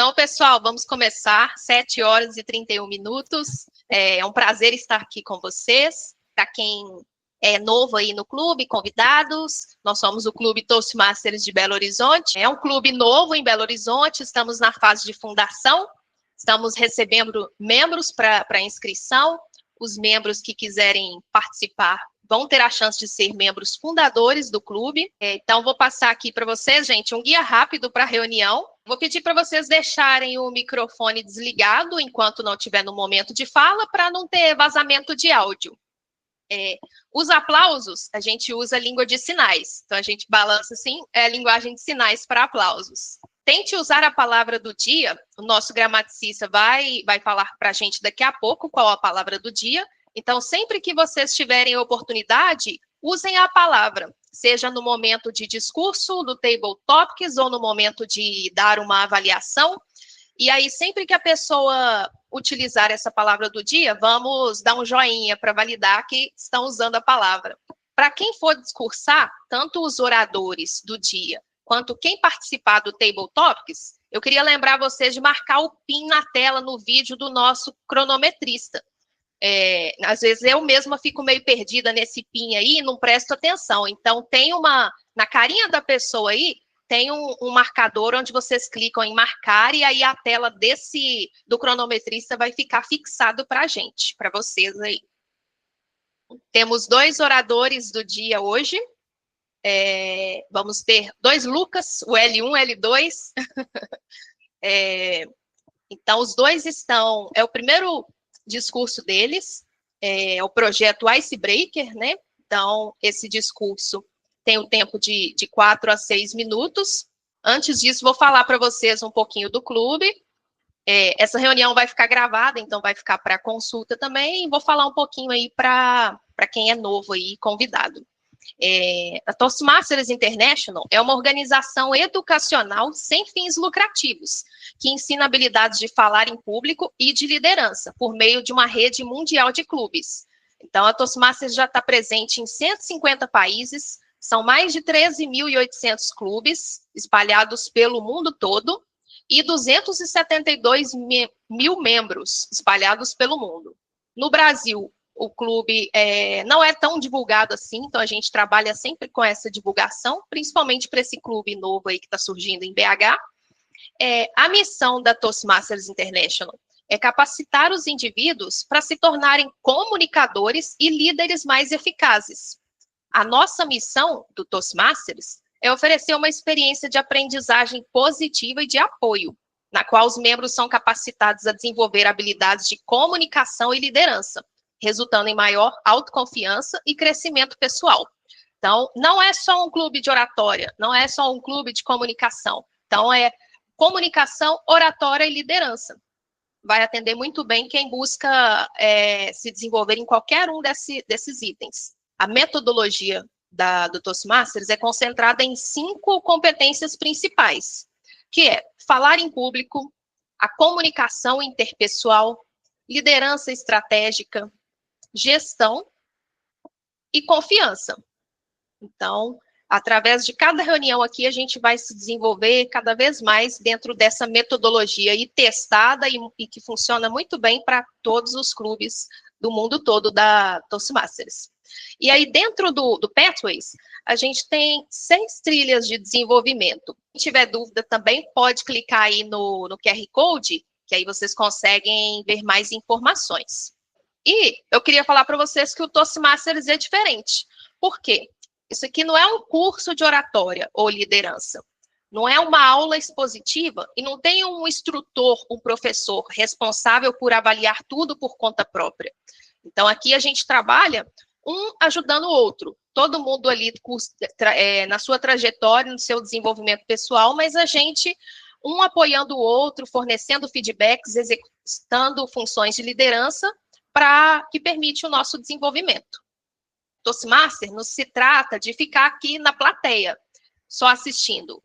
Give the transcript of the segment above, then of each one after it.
Então, pessoal, vamos começar, 7 horas e 31 minutos. É um prazer estar aqui com vocês. Para quem é novo aí no clube, convidados, nós somos o Clube Toastmasters de Belo Horizonte. É um clube novo em Belo Horizonte, estamos na fase de fundação, estamos recebendo membros para inscrição. Os membros que quiserem participar vão ter a chance de ser membros fundadores do clube. Então, vou passar aqui para vocês, gente, um guia rápido para a reunião. Vou pedir para vocês deixarem o microfone desligado enquanto não estiver no momento de fala, para não ter vazamento de áudio. Os aplausos, a gente usa língua de sinais. Então, a gente balança assim, linguagem de sinais para aplausos. Tente usar a palavra do dia. O nosso gramaticista vai falar para a gente daqui a pouco qual a palavra do dia. Então, sempre que vocês tiverem oportunidade, usem a palavra, seja no momento de discurso, no Table Topics, ou no momento de dar uma avaliação. E aí, sempre que a pessoa utilizar essa palavra do dia, vamos dar um joinha para validar que estão usando a palavra. Para quem for discursar, tanto os oradores do dia, quanto quem participar do Table Topics, eu queria lembrar vocês de marcar o PIN na tela no vídeo do nosso cronometrista. Às vezes eu mesma fico meio perdida nesse PIN aí e não presto atenção. Então, tem na carinha da pessoa aí, tem um marcador onde vocês clicam em marcar e aí a tela do cronometrista vai ficar fixado para a gente, para vocês aí. Temos 2 oradores do dia hoje. Vamos ter 2 Lucas, o L1 e L2. Então, os 2 estão... É o primeiro discurso deles, é o projeto Icebreaker, né? Então, esse discurso tem o tempo de 4 a 6 minutos. Antes disso, vou falar para vocês um pouquinho do clube. Essa reunião vai ficar gravada, então vai ficar para consulta também. E vou falar um pouquinho aí para quem é novo aí, convidado. A Toastmasters International é uma organização educacional sem fins lucrativos, que ensina habilidades de falar em público e de liderança, por meio de uma rede mundial de clubes. Então, a Toastmasters já está presente em 150 países, são mais de 13.800 clubes espalhados pelo mundo todo e 272 mil membros espalhados pelo mundo. No Brasil, o clube não é tão divulgado assim, então a gente trabalha sempre com essa divulgação, principalmente para esse clube novo aí que está surgindo em BH. A missão da Toastmasters International é capacitar os indivíduos para se tornarem comunicadores e líderes mais eficazes. A nossa missão do Toastmasters é oferecer uma experiência de aprendizagem positiva e de apoio, na qual os membros são capacitados a desenvolver habilidades de comunicação e liderança, resultando em maior autoconfiança e crescimento pessoal. Então, não é só um clube de oratória, não é só um clube de comunicação. Então, é comunicação, oratória e liderança. Vai atender muito bem quem busca se desenvolver em qualquer um desses itens. A metodologia do Toastmasters é concentrada em 5 competências principais, que é falar em público, a comunicação interpessoal, liderança estratégica, gestão e confiança. Então, através de cada reunião aqui, a gente vai se desenvolver cada vez mais dentro dessa metodologia aí testada e que funciona muito bem para todos os clubes do mundo todo da Toastmasters. E aí, dentro do Pathways, a gente tem 6 trilhas de desenvolvimento. Se tiver dúvida também, pode clicar aí no QR Code, que aí vocês conseguem ver mais informações. E eu queria falar para vocês que o Toastmasters é diferente. Por quê? Isso aqui não é um curso de oratória ou liderança. Não é uma aula expositiva e não tem um instrutor, um professor responsável por avaliar tudo por conta própria. Então, aqui a gente trabalha um ajudando o outro. Todo mundo ali na sua trajetória, no seu desenvolvimento pessoal, mas a gente, um apoiando o outro, fornecendo feedbacks, executando funções de liderança, que permite o nosso desenvolvimento. Toastmaster não se trata de ficar aqui na plateia, só assistindo.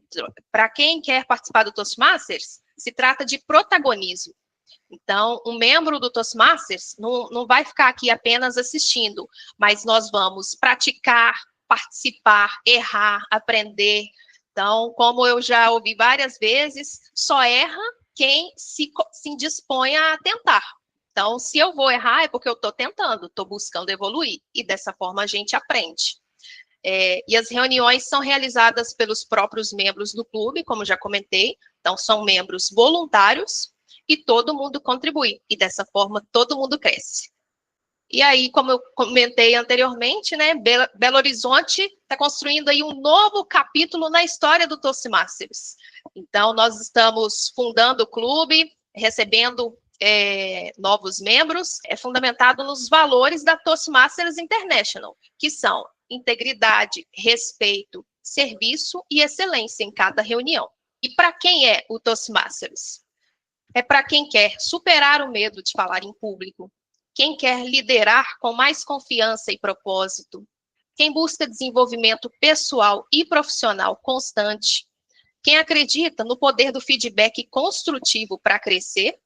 Para quem quer participar do Toastmasters, se trata de protagonismo. Então, um membro do Toastmasters não vai ficar aqui apenas assistindo, mas nós vamos praticar, participar, errar, aprender. Então, como eu já ouvi várias vezes, só erra quem se dispõe a tentar. Então, se eu vou errar, é porque eu estou tentando, estou buscando evoluir, e dessa forma a gente aprende. E as reuniões são realizadas pelos próprios membros do clube, como já comentei, então são membros voluntários, e todo mundo contribui, e dessa forma todo mundo cresce. E aí, como eu comentei anteriormente, né, Belo Horizonte está construindo aí um novo capítulo na história do Toastmasters. Então, nós estamos fundando o clube, recebendo novos membros, é fundamentado nos valores da Toastmasters International, que são integridade, respeito, serviço e excelência em cada reunião. E para quem é o Toastmasters? É para quem quer superar o medo de falar em público, quem quer liderar com mais confiança e propósito, quem busca desenvolvimento pessoal e profissional constante, quem acredita no poder do feedback construtivo para crescer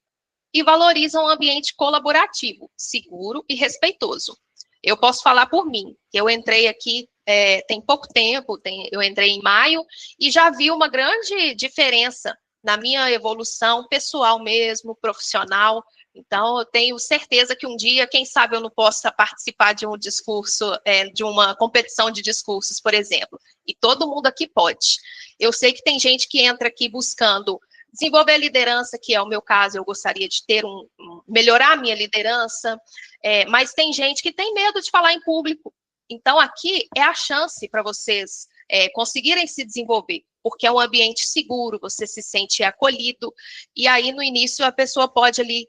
e valoriza um ambiente colaborativo, seguro e respeitoso. Eu posso falar por mim, eu entrei aqui tem pouco tempo, eu entrei em maio e já vi uma grande diferença na minha evolução pessoal mesmo, profissional. Então, eu tenho certeza que um dia, quem sabe eu não possa participar de um discurso, de uma competição de discursos, por exemplo. E todo mundo aqui pode. Eu sei que tem gente que entra aqui buscando desenvolver a liderança, que é o meu caso, eu gostaria de melhorar a minha liderança, mas tem gente que tem medo de falar em público. Então, aqui é a chance para vocês conseguirem se desenvolver, porque é um ambiente seguro, você se sente acolhido, e aí no início a pessoa pode ali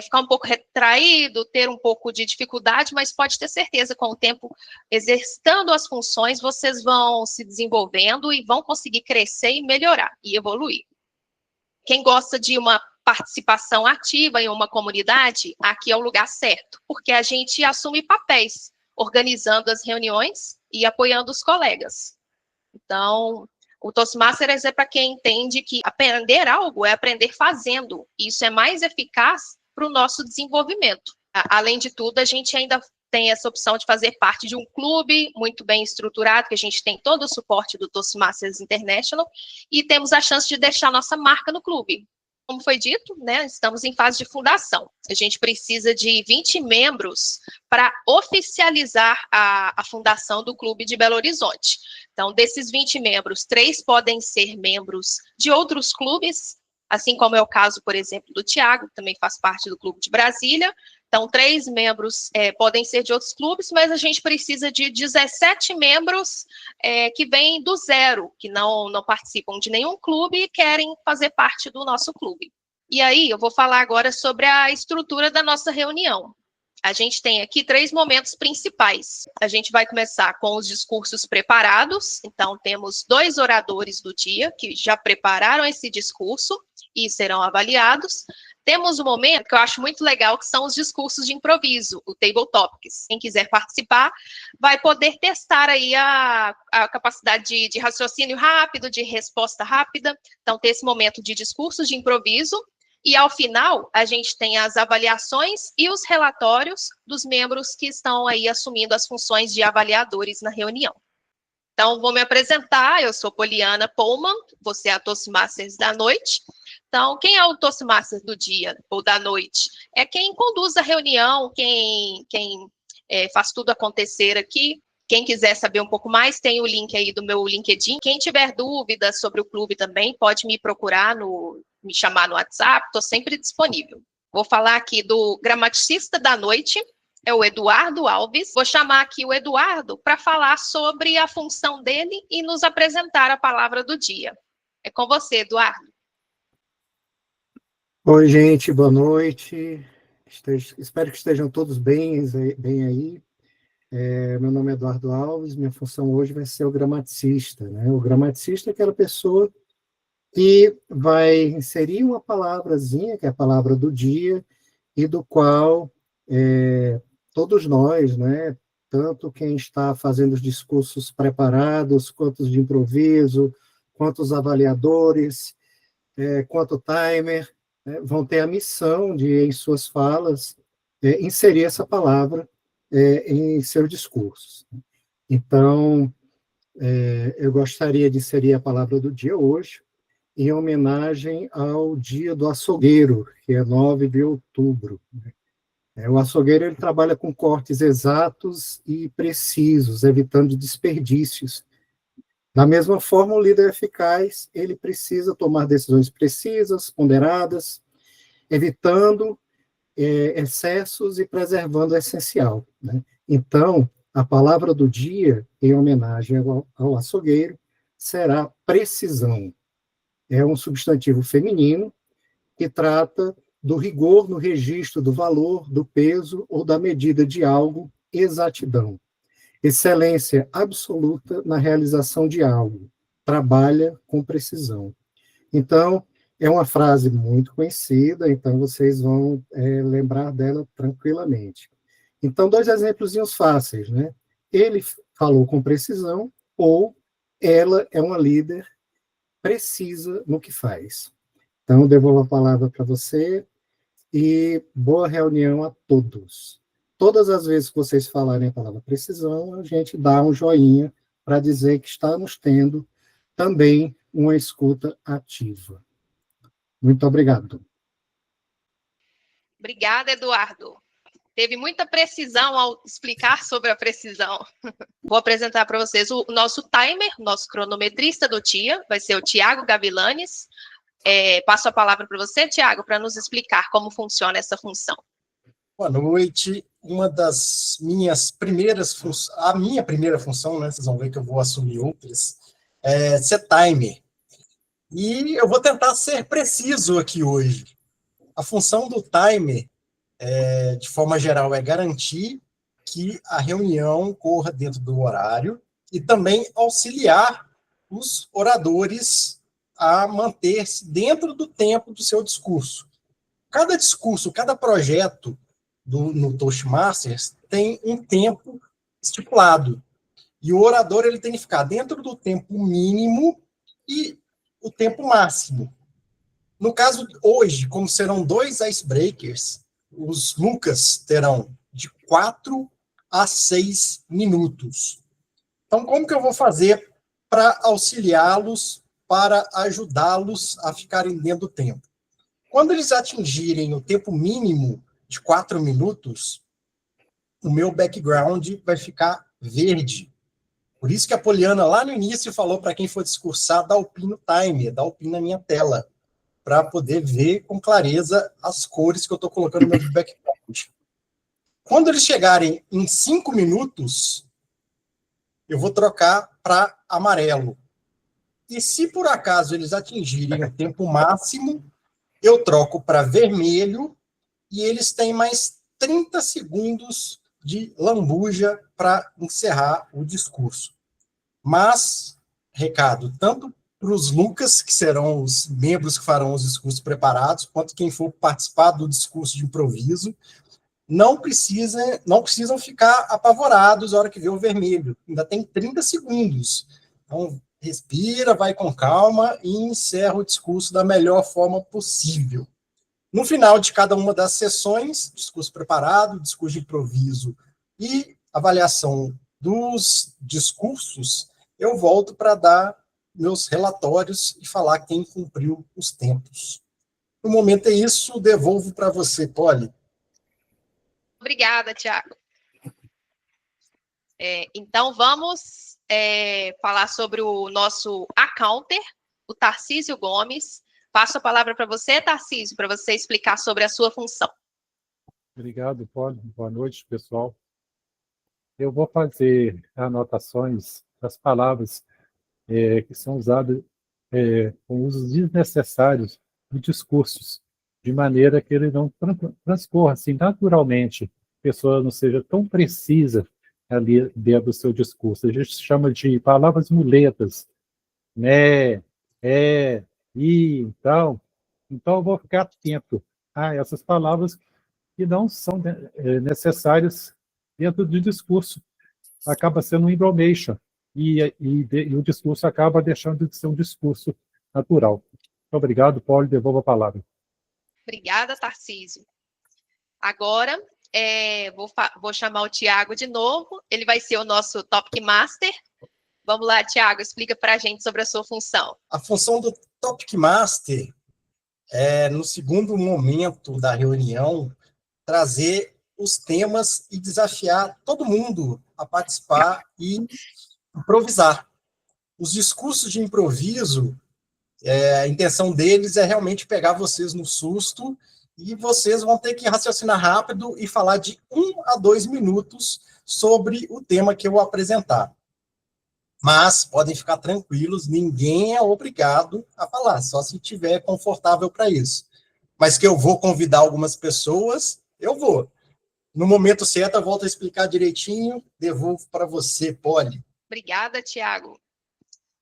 ficar um pouco retraído, ter um pouco de dificuldade, mas pode ter certeza, com o tempo, exercitando as funções, vocês vão se desenvolvendo e vão conseguir crescer e melhorar, e evoluir. Quem gosta de uma participação ativa em uma comunidade, aqui é o lugar certo, porque a gente assume papéis, organizando as reuniões e apoiando os colegas. Então, o Toastmasters é para quem entende que aprender algo é aprender fazendo. Isso é mais eficaz para o nosso desenvolvimento. Além de tudo, a gente ainda tem essa opção de fazer parte de um clube muito bem estruturado, que a gente tem todo o suporte do Toastmasters International, e temos a chance de deixar nossa marca no clube. Como foi dito, né, estamos em fase de fundação. A gente precisa de 20 membros para oficializar a fundação do Clube de Belo Horizonte. Então, desses 20 membros, 3 podem ser membros de outros clubes, assim como é o caso, por exemplo, do Tiago, que também faz parte do Clube de Brasília. Então, 3 membros podem ser de outros clubes, mas a gente precisa de 17 membros que vêm do zero, que não participam de nenhum clube e querem fazer parte do nosso clube. E aí, eu vou falar agora sobre a estrutura da nossa reunião. A gente tem aqui 3 momentos principais. A gente vai começar com os discursos preparados. Então, temos 2 oradores do dia que já prepararam esse discurso e serão avaliados. Temos um momento que eu acho muito legal, que são os discursos de improviso, o Table Topics. Quem quiser participar vai poder testar aí a capacidade de raciocínio rápido, de resposta rápida. Então, tem esse momento de discursos de improviso. E, ao final, a gente tem as avaliações e os relatórios dos membros que estão aí assumindo as funções de avaliadores na reunião. Então, vou me apresentar, eu sou Poliana Pullman, você é a Toastmasters da noite. Então, quem é o Toastmaster do dia ou da noite? É quem conduz a reunião, quem faz tudo acontecer aqui. Quem quiser saber um pouco mais, tem o link aí do meu LinkedIn. Quem tiver dúvidas sobre o clube também, pode me procurar, me chamar no WhatsApp, estou sempre disponível. Vou falar aqui do gramaticista da noite, é o Eduardo Alves. Vou chamar aqui o Eduardo para falar sobre a função dele e nos apresentar a palavra do dia. É com você, Eduardo. Oi, gente, boa noite. Espero que estejam todos bem aí. Meu nome é Eduardo Alves, minha função hoje vai ser o gramaticista, né? O gramaticista é aquela pessoa que vai inserir uma palavrazinha, que é a palavra do dia, e do qual todos nós, né, tanto quem está fazendo os discursos preparados, quanto os de improviso, quanto os avaliadores, quanto o timer, né, vão ter a missão de, em suas falas, inserir essa palavra em seus discursos. Então, eu gostaria de inserir a palavra do dia hoje, em homenagem ao Dia do Açougueiro, que é 9 de outubro. O açougueiro ele trabalha com cortes exatos e precisos, evitando desperdícios. Da mesma forma, o líder eficaz ele precisa tomar decisões precisas, ponderadas, evitando excessos e preservando o essencial, né? Então, a palavra do dia, em homenagem ao açougueiro, será precisão. É um substantivo feminino que trata do rigor no registro do valor, do peso ou da medida de algo, exatidão. Excelência absoluta na realização de algo. Trabalha com precisão. Então, é uma frase muito conhecida, então vocês vão lembrar dela tranquilamente. Então, dois exemplos fáceis, né? Ele falou com precisão, ou ela é uma líder precisa no que faz. Então, devolvo a palavra para você e boa reunião a todos. Todas as vezes que vocês falarem a palavra precisão, a gente dá um joinha para dizer que estamos tendo também uma escuta ativa. Muito obrigado. Obrigada, Eduardo. Teve muita precisão ao explicar sobre a precisão. Vou apresentar para vocês o nosso timer, nosso cronometrista do dia, vai ser o Tiago Gavilanes. Passo a palavra para você, Tiago, para nos explicar como funciona essa função. Boa noite. Uma das minhas primeiras funções, a minha primeira função, né, vocês vão ver que eu vou assumir outras, é ser timer. E eu vou tentar ser preciso aqui hoje. A função do timer, de forma geral, é garantir que a reunião corra dentro do horário e também auxiliar os oradores a manter-se dentro do tempo do seu discurso. Cada discurso, cada projeto no Toastmasters tem um tempo estipulado. E o orador ele tem que ficar dentro do tempo mínimo e o tempo máximo. No caso, hoje, como serão 2 icebreakers, os Lucas terão de 4 a 6 minutos. Então, como que eu vou fazer para auxiliá-los, para ajudá-los a ficarem dentro do tempo? Quando eles atingirem o tempo mínimo de 4 minutos, o meu background vai ficar verde. Por isso que a Poliana, lá no início, falou para quem for discursar, dá o pin no timer, dá o pin na minha tela, para poder ver com clareza as cores que eu estou colocando no meu background. Quando eles chegarem em 5 minutos, eu vou trocar para amarelo. E se por acaso eles atingirem o tempo máximo, eu troco para vermelho e eles têm mais 30 segundos de lambuja para encerrar o discurso. Mas, recado, tanto para os Lucas, que serão os membros que farão os discursos preparados, quanto quem for participar do discurso de improviso, não precisam ficar apavorados na hora que vê o vermelho. Ainda tem 30 segundos. Então, respira, vai com calma e encerra o discurso da melhor forma possível. No final de cada uma das sessões, discurso preparado, discurso de improviso e avaliação dos discursos, eu volto para dar meus relatórios e falar quem cumpriu os tempos. No momento é isso, devolvo para você, Poli. Obrigada, Tiago. Então, vamos falar sobre o nosso accounter, o Tarcísio Gomes. Passo a palavra para você, Tarcísio, para você explicar sobre a sua função. Obrigado, Poli. Boa noite, pessoal. Eu vou fazer anotações das palavras que são usadas com usos desnecessários de discursos, de maneira que ele não transcorra assim naturalmente, a pessoa não seja tão precisa ali dentro do seu discurso. A gente chama de palavras muletas, né, e então eu vou ficar atento a essas palavras que não são necessárias dentro do discurso. Acaba sendo um embromation, e o discurso acaba deixando de ser um discurso natural. Muito obrigado, Paulo, devolvo a palavra. Obrigada, Tarcísio. Agora, vou chamar o Tiago de novo, ele vai ser o nosso Topic Master. Vamos lá, Tiago, explica para a gente sobre a sua função. A função do Topic Master no segundo momento da reunião, trazer os temas e desafiar todo mundo a participar e improvisar. Os discursos de improviso, a intenção deles é realmente pegar vocês no susto e vocês vão ter que raciocinar rápido e falar de 1 a 2 minutos sobre o tema que eu vou apresentar. Mas podem ficar tranquilos, ninguém é obrigado a falar, só se estiver confortável para isso. Mas que eu vou convidar algumas pessoas, eu vou. No momento certo, eu volto a explicar direitinho, devolvo para você, Polly. Obrigada, Tiago.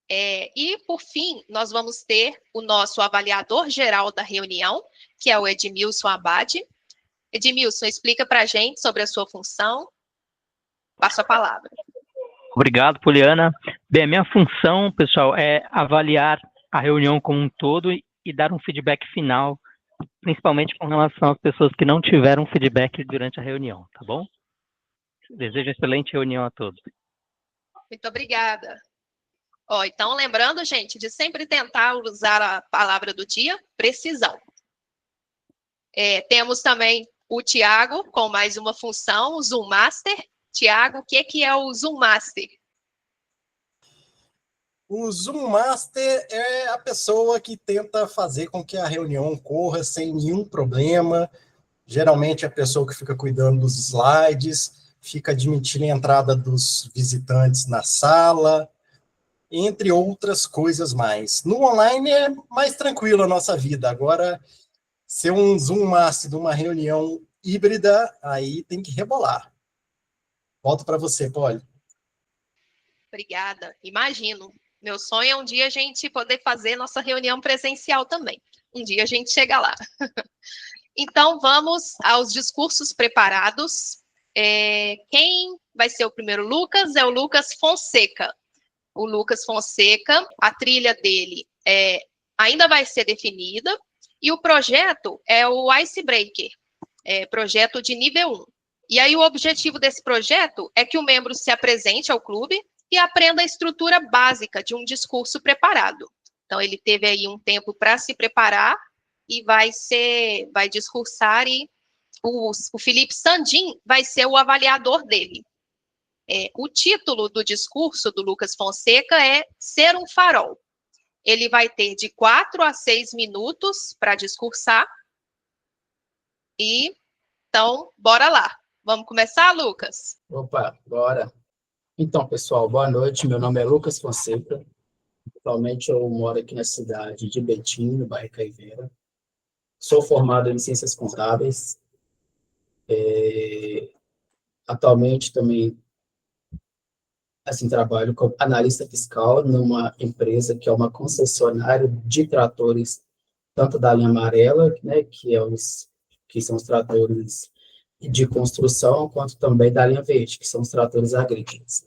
E, por fim, nós vamos ter o nosso avaliador geral da reunião, que é o Edmilson Abade. Edmilson, explica para a gente sobre a sua função. Passo a palavra. Obrigado, Poliana. Bem, a minha função, pessoal, é avaliar a reunião como um todo e dar um feedback final, principalmente com relação às pessoas que não tiveram feedback durante a reunião, tá bom? Desejo excelente reunião a todos. Muito obrigada. Então, lembrando, gente, de sempre tentar usar a palavra do dia, precisão. Temos também o Tiago com mais uma função, o Zoom Master. Tiago, o que é o Zoom Master? O Zoom Master é a pessoa que tenta fazer com que a reunião ocorra sem nenhum problema. Geralmente é a pessoa que fica cuidando dos slides, fica admitindo a entrada dos visitantes na sala, entre outras coisas mais. No online é mais tranquilo a nossa vida. Agora, ser um Zoom Master de uma reunião híbrida, aí tem que rebolar. Volto para você, Polly. Obrigada. Imagino. Meu sonho é um dia a gente poder fazer nossa reunião presencial também. Um dia a gente chega lá. Então, vamos aos discursos preparados. Quem vai ser o primeiro? Lucas? É o Lucas Fonseca. O Lucas Fonseca, a trilha dele ainda vai ser definida, e o projeto é o Icebreaker, projeto de nível 1. E aí o objetivo desse projeto é que o membro se apresente ao clube e aprenda a estrutura básica de um discurso preparado. Então, ele teve aí um tempo para se preparar e vai discursar, e o Felipe Sandin vai ser o avaliador dele. O título do discurso do Lucas Fonseca é Ser um Farol. Ele vai ter de 4 a 6 minutos para discursar. Então, bora lá. Vamos começar, Lucas? Opa, bora. Então, pessoal, boa noite. Meu nome é Lucas Fonseca. Atualmente eu moro aqui na cidade de Betim, no bairro Caiveira. Sou formado em Ciências Contábeis. Atualmente também trabalho como analista fiscal numa empresa que é uma concessionária de tratores, tanto da linha amarela, né, que são os tratores de construção, quanto também da linha verde, que são os tratores agrícolas.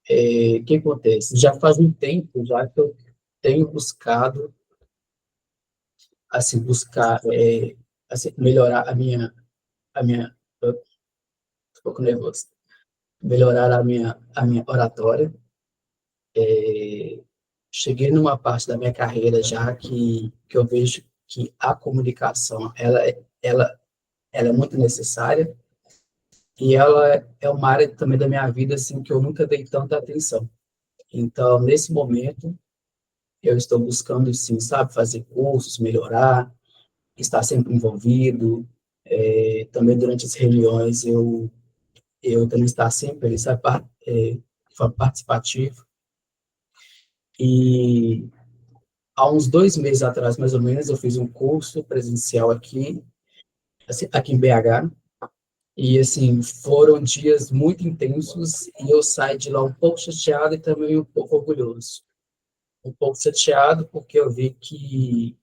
O que acontece? Já faz um tempo já que eu tenho buscado melhorar a minha tô um pouco nervoso, melhorar a minha oratória. Cheguei numa parte da minha carreira já que eu vejo que a comunicação ela é muito necessária, e ela é uma área também da minha vida assim, que eu nunca dei tanta atenção. Então, nesse momento, eu estou buscando, sim, fazer cursos, melhorar, estar sempre envolvido. Também durante as reuniões, eu também estar sempre, participativo. E há uns 2 meses atrás, mais ou menos, eu fiz um curso presencial aqui em BH, e, foram dias muito intensos, e eu saí de lá um pouco chateado e também um pouco orgulhoso. Um pouco chateado porque eu vi que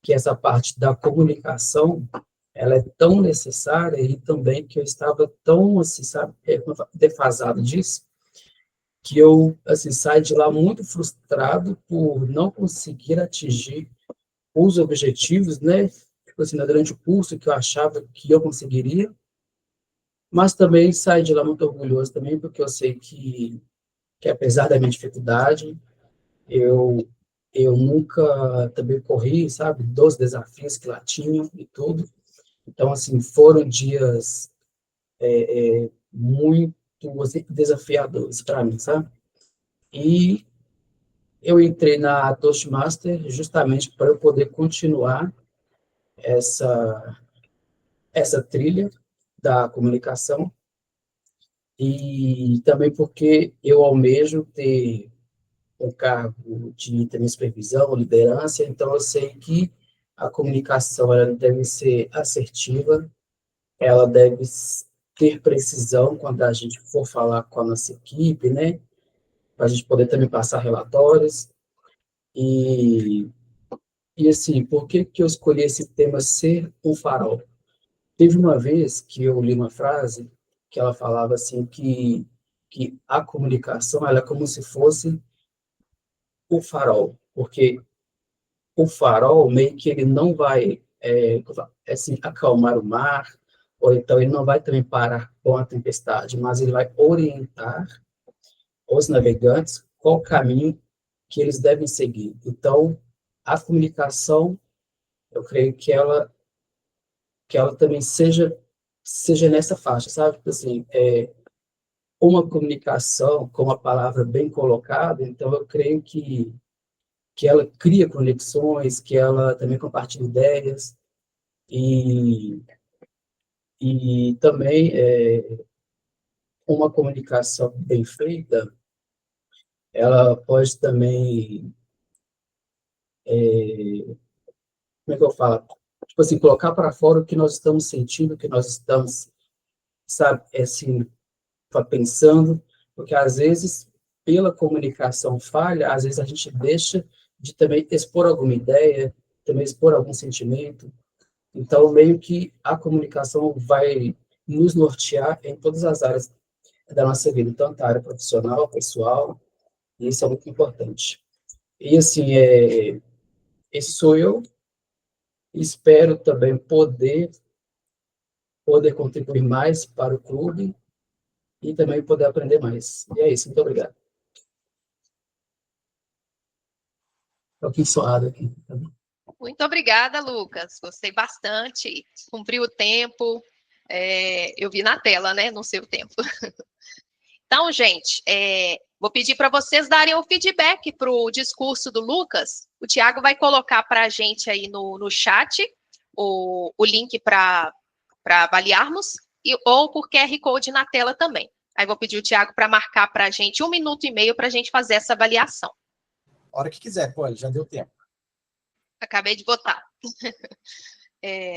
essa parte da comunicação, ela é tão necessária, e também que eu estava tão, defasado disso, que eu, saí de lá muito frustrado por não conseguir atingir os objetivos, né, durante o curso, que eu achava que eu conseguiria, mas também saí de lá muito orgulhoso também, porque eu sei que apesar da minha dificuldade, eu eu nunca também corri, sabe, dos desafios que lá tinham e tudo. Então, assim, foram dias muito assim, desafiadores para mim, sabe? E eu entrei na Toastmaster justamente para eu poder continuar essa, essa trilha da comunicação e também porque eu almejo ter um cargo de também supervisão, liderança, então eu sei que a comunicação ela deve ser assertiva, ela deve ter precisão quando a gente for falar com a nossa equipe, né? Para a gente poder também passar relatórios. E, e assim, por que que eu escolhi esse tema ser um farol? Teve uma vez que eu li uma frase que ela falava assim que a comunicação ela é como se fosse o farol, porque o farol meio que ele não vai assim, acalmar o mar, ou então ele não vai também parar com a tempestade, mas ele vai orientar os navegantes qual o caminho que eles devem seguir. Então, a comunicação, eu creio que ela também seja nessa faixa, sabe? Tipo assim, uma comunicação com uma palavra bem colocada, então eu creio que ela cria conexões, que ela também compartilha ideias, e, e também uma comunicação bem feita, ela pode também, como é que eu falo? Tipo assim, colocar para fora o que nós estamos sentindo, o que nós estamos, sabe, assim, pensando, porque às vezes, pela comunicação falha, às vezes a gente deixa de também expor alguma ideia, também expor algum sentimento. Então, meio que a comunicação vai nos nortear em todas as áreas da nossa vida, tanto a área profissional, pessoal, e isso é muito importante. E, assim, esse sou eu, espero também poder contribuir mais para o clube e também poder aprender mais. E é isso, muito obrigado. Estou aqui suado aqui. Muito obrigada, Lucas. Gostei bastante. Cumpriu o tempo. Eu vi na tela, né? No seu tempo. Então, gente, vou pedir para vocês darem o feedback para o discurso do Lucas. O Tiago vai colocar para a gente aí no chat o link para avaliarmos, ou por QR Code na tela também. Aí vou pedir o Tiago para marcar para a gente 1 minuto e meio para a gente fazer essa avaliação. A hora que quiser, pô, já deu tempo. Acabei de votar.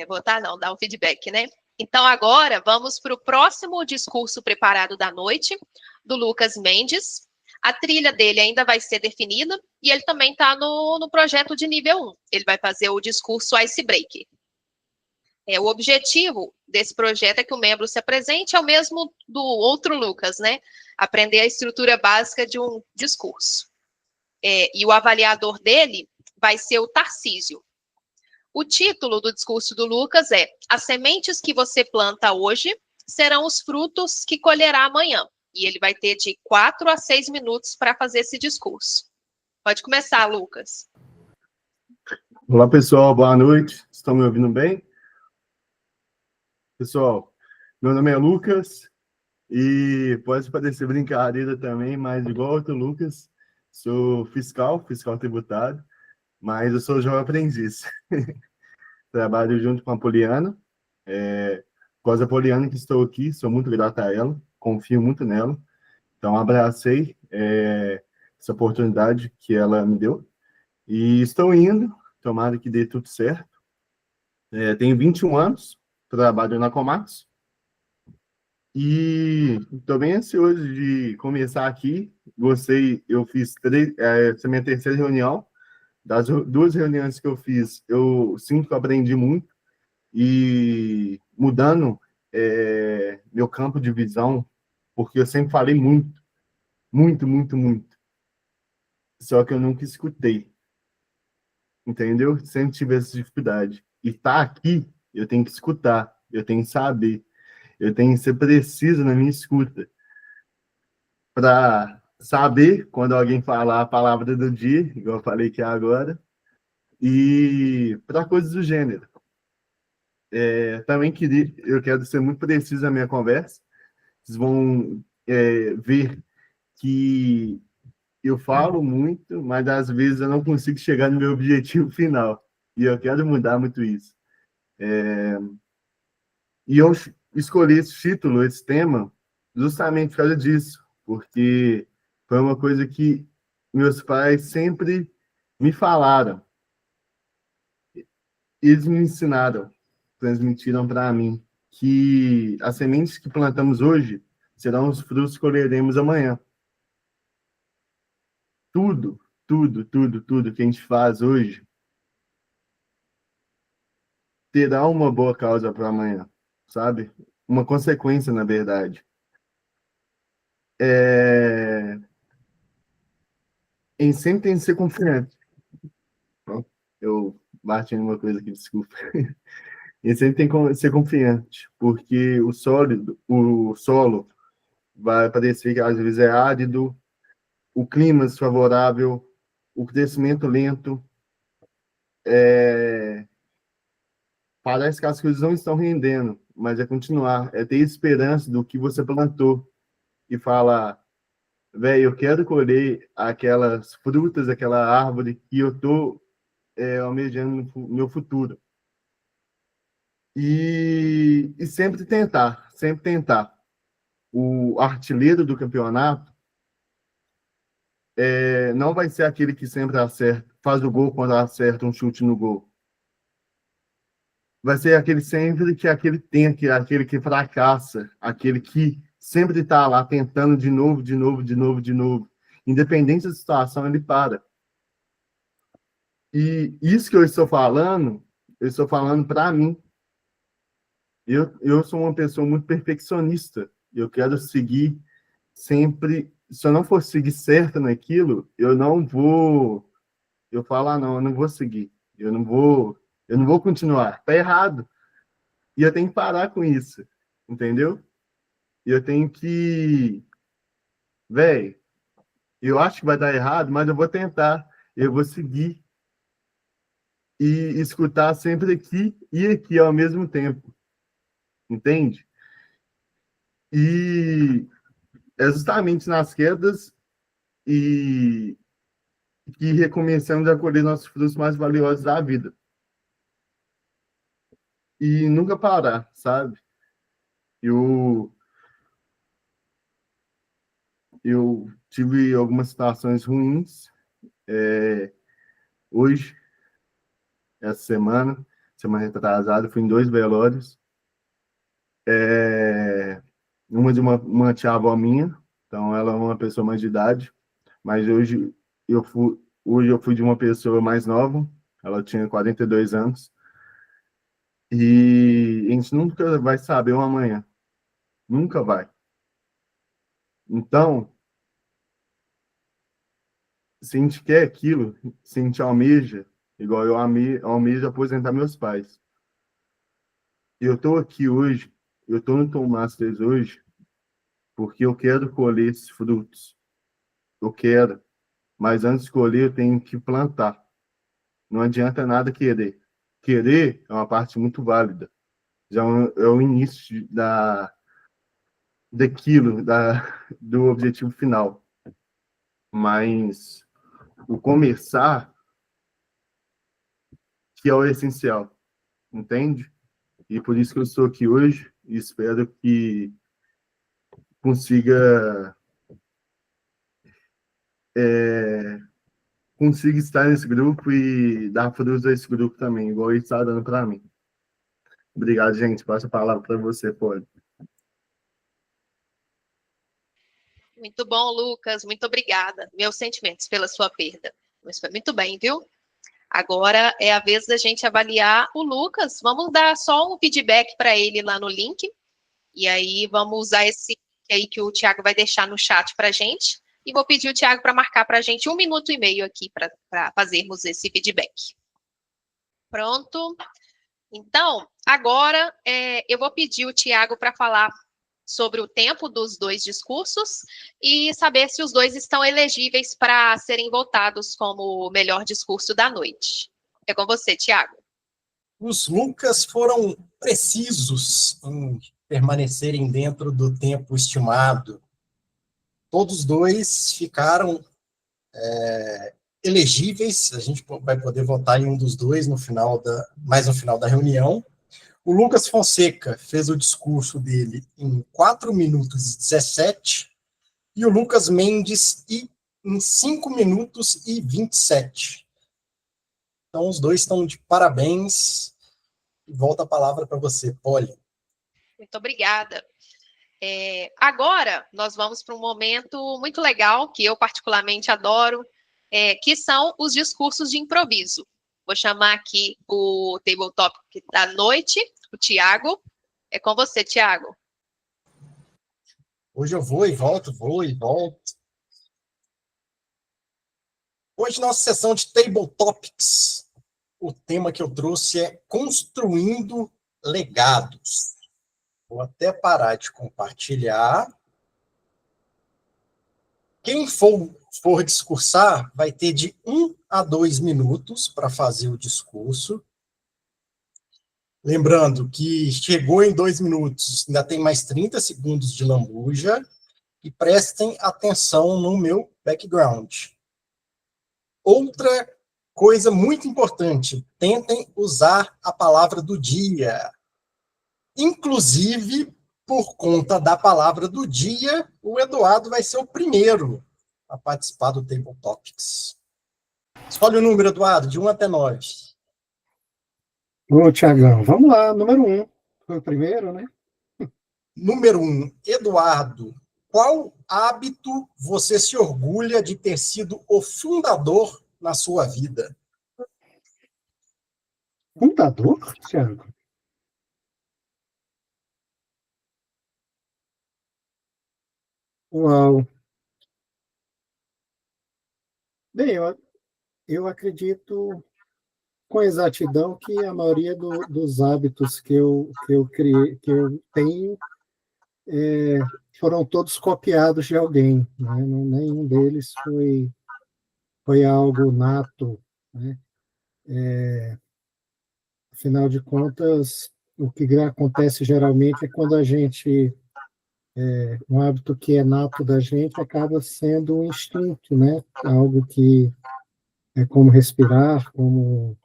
Votar não, dar um feedback, né? Então, agora, vamos para o próximo discurso preparado da noite, do Lucas Mendes. A trilha dele ainda vai ser definida, e ele também está no projeto de nível 1. Ele vai fazer o discurso Icebreaker. O objetivo desse projeto é que o membro se apresente, é o mesmo do outro Lucas, né? Aprender a estrutura básica de um discurso. E o avaliador dele vai ser o Tarcísio. O título do discurso do Lucas é: As sementes que você planta hoje serão os frutos que colherá amanhã. E ele vai ter de 4 a 6 minutos para fazer esse discurso. Pode começar, Lucas. Olá, pessoal. Boa noite. Estão me ouvindo bem? Pessoal, meu nome é Lucas e pode parecer brincadeira também, mas igual outro Lucas, sou fiscal tributário, mas eu sou jovem aprendiz. Trabalho junto com a Poliana. Por causa da Poliana que estou aqui, sou muito grato a ela, confio muito nela. Então, abracei essa oportunidade que ela me deu. E estou indo, tomara que dê tudo certo. Tenho 21 anos, trabalho na Komatsu. E estou bem ansioso de começar aqui. Gostei, eu fiz essa é a minha terceira reunião. Das 2 reuniões que eu fiz, eu sinto que eu aprendi muito. E mudando meu campo de visão, porque eu sempre falei muito, muito, muito, muito. Só que eu nunca escutei. Entendeu? Sempre tive essa dificuldade. E tá aqui, eu tenho que escutar, eu tenho que saber, eu tenho que ser preciso na minha escuta para saber quando alguém falar a palavra do dia, igual eu falei aqui agora, e para coisas do gênero. Também eu quero ser muito preciso na minha conversa. Vocês vão ver que eu falo muito, mas às vezes eu não consigo chegar no meu objetivo final. E eu quero mudar muito isso. E eu escolhi esse título, esse tema, justamente por causa disso, porque foi uma coisa que meus pais sempre me falaram. Eles me ensinaram, transmitiram para mim, que as sementes que plantamos hoje serão os frutos que colheremos amanhã. Tudo, tudo, tudo, tudo que a gente faz hoje terá uma boa causa para amanhã, sabe? Uma consequência, na verdade. A gente sempre tem que ser confiante. Eu bati em uma coisa aqui, desculpa. A gente sempre tem que ser confiante, porque o solo vai parecer que às vezes é árido, o clima desfavorável, o crescimento lento, parece que as coisas não estão rendendo, mas é continuar, é ter esperança do que você plantou e falar, velho, eu quero colher aquelas frutas, aquela árvore que eu estou almejando no meu futuro. E sempre tentar, sempre tentar. O artilheiro do campeonato não vai ser aquele que sempre acerta, faz o gol quando acerta um chute no gol. Vai ser aquele sempre que aquele que fracassa, aquele que sempre está lá tentando de novo, de novo, de novo, de novo. Independente da situação, ele para. E isso que eu estou falando para mim. Eu sou uma pessoa muito perfeccionista. Eu quero seguir sempre. Se eu não for seguir certo naquilo, eu não vou. Eu falo, não, eu não vou seguir. Eu não vou continuar. Tá errado. E eu tenho que parar com isso. Entendeu? E eu tenho que. Véi, eu acho que vai dar errado, mas eu vou tentar. Eu vou seguir. E escutar sempre aqui e aqui ao mesmo tempo. Entende? E é justamente nas quedas e que recomeçamos a colher nossos frutos mais valiosos da vida. E nunca parar, sabe? Eu tive algumas situações ruins hoje, essa semana retrasada, fui em 2 velórios. Uma de uma tia-avó minha, então ela é uma pessoa mais de idade, mas hoje eu fui de uma pessoa mais nova, ela tinha 42 anos, e a gente nunca vai saber o amanhã, nunca vai. Então, se a gente quer aquilo, se a gente almeja, igual eu almejo aposentar meus pais. Eu estou aqui hoje, eu estou no Tom Masters hoje, porque eu quero colher esses frutos. Eu quero. Mas antes de colher, eu tenho que plantar. Não adianta nada querer. Querer é uma parte muito válida. Já é o início daquilo, do objetivo final. Mas o começar, que é o essencial. Entende? E por isso que eu estou aqui hoje e espero que consiga estar nesse grupo e dar frutos a esse grupo também, igual ele está dando para mim. Obrigado, gente. Passo a palavra para você, Poli. Muito bom, Lucas. Muito obrigada. Meus sentimentos pela sua perda. Mas foi muito bem, viu? Agora é a vez da gente avaliar o Lucas. Vamos dar só um feedback para ele lá no link. E aí vamos usar esse link aí que o Thiago vai deixar no chat para a gente. E vou pedir o Thiago para marcar para a gente 1 minuto e meio aqui para fazermos esse feedback. Pronto. Então, agora eu vou pedir o Thiago para falar sobre o tempo dos dois discursos e saber se os dois estão elegíveis para serem votados como o melhor discurso da noite. É com você, Tiago. Os Lucas foram precisos em permanecerem dentro do tempo estimado. Todos dois ficaram elegíveis, a gente vai poder votar em um dos dois mais no final da reunião. O Lucas Fonseca fez o discurso dele em 4 minutos e 17, e o Lucas Mendes em 5 minutos e 27. Então, os dois estão de parabéns. E volta a palavra para você, Polly. Muito obrigada. Agora, nós vamos para um momento muito legal, que eu particularmente adoro, que são os discursos de improviso. Vou chamar aqui o Table Topic da noite, o Tiago. É com você, Tiago. Hoje eu vou e volto. Hoje, nossa sessão de Table Topics, o tema que eu trouxe é Construindo Legados. Vou até parar de compartilhar. Quem for discursar vai ter de 1 a 2 minutos para fazer o discurso. Lembrando que chegou em 2 minutos, ainda tem mais 30 segundos de lambuja, e prestem atenção no meu background. Outra coisa muito importante, tentem usar a palavra do dia. Inclusive, por conta da palavra do dia, o Eduardo vai ser o primeiro a participar do Table Topics. Escolhe o número, Eduardo, de 1 até 9. Ô, Tiagão, vamos lá, número 1. Foi o primeiro, né? Número 1, Eduardo, qual hábito você se orgulha de ter sido o fundador na sua vida? Fundador, Tiago? Uau. Bem, eu acredito com exatidão que a maioria dos hábitos que eu criei, que eu tenho, foram todos copiados de alguém, né? Nenhum deles foi algo nato, né? Afinal de contas, o que acontece geralmente é quando a gente, um hábito que é nato da gente acaba sendo um instinto, né? Algo que é como respirar, como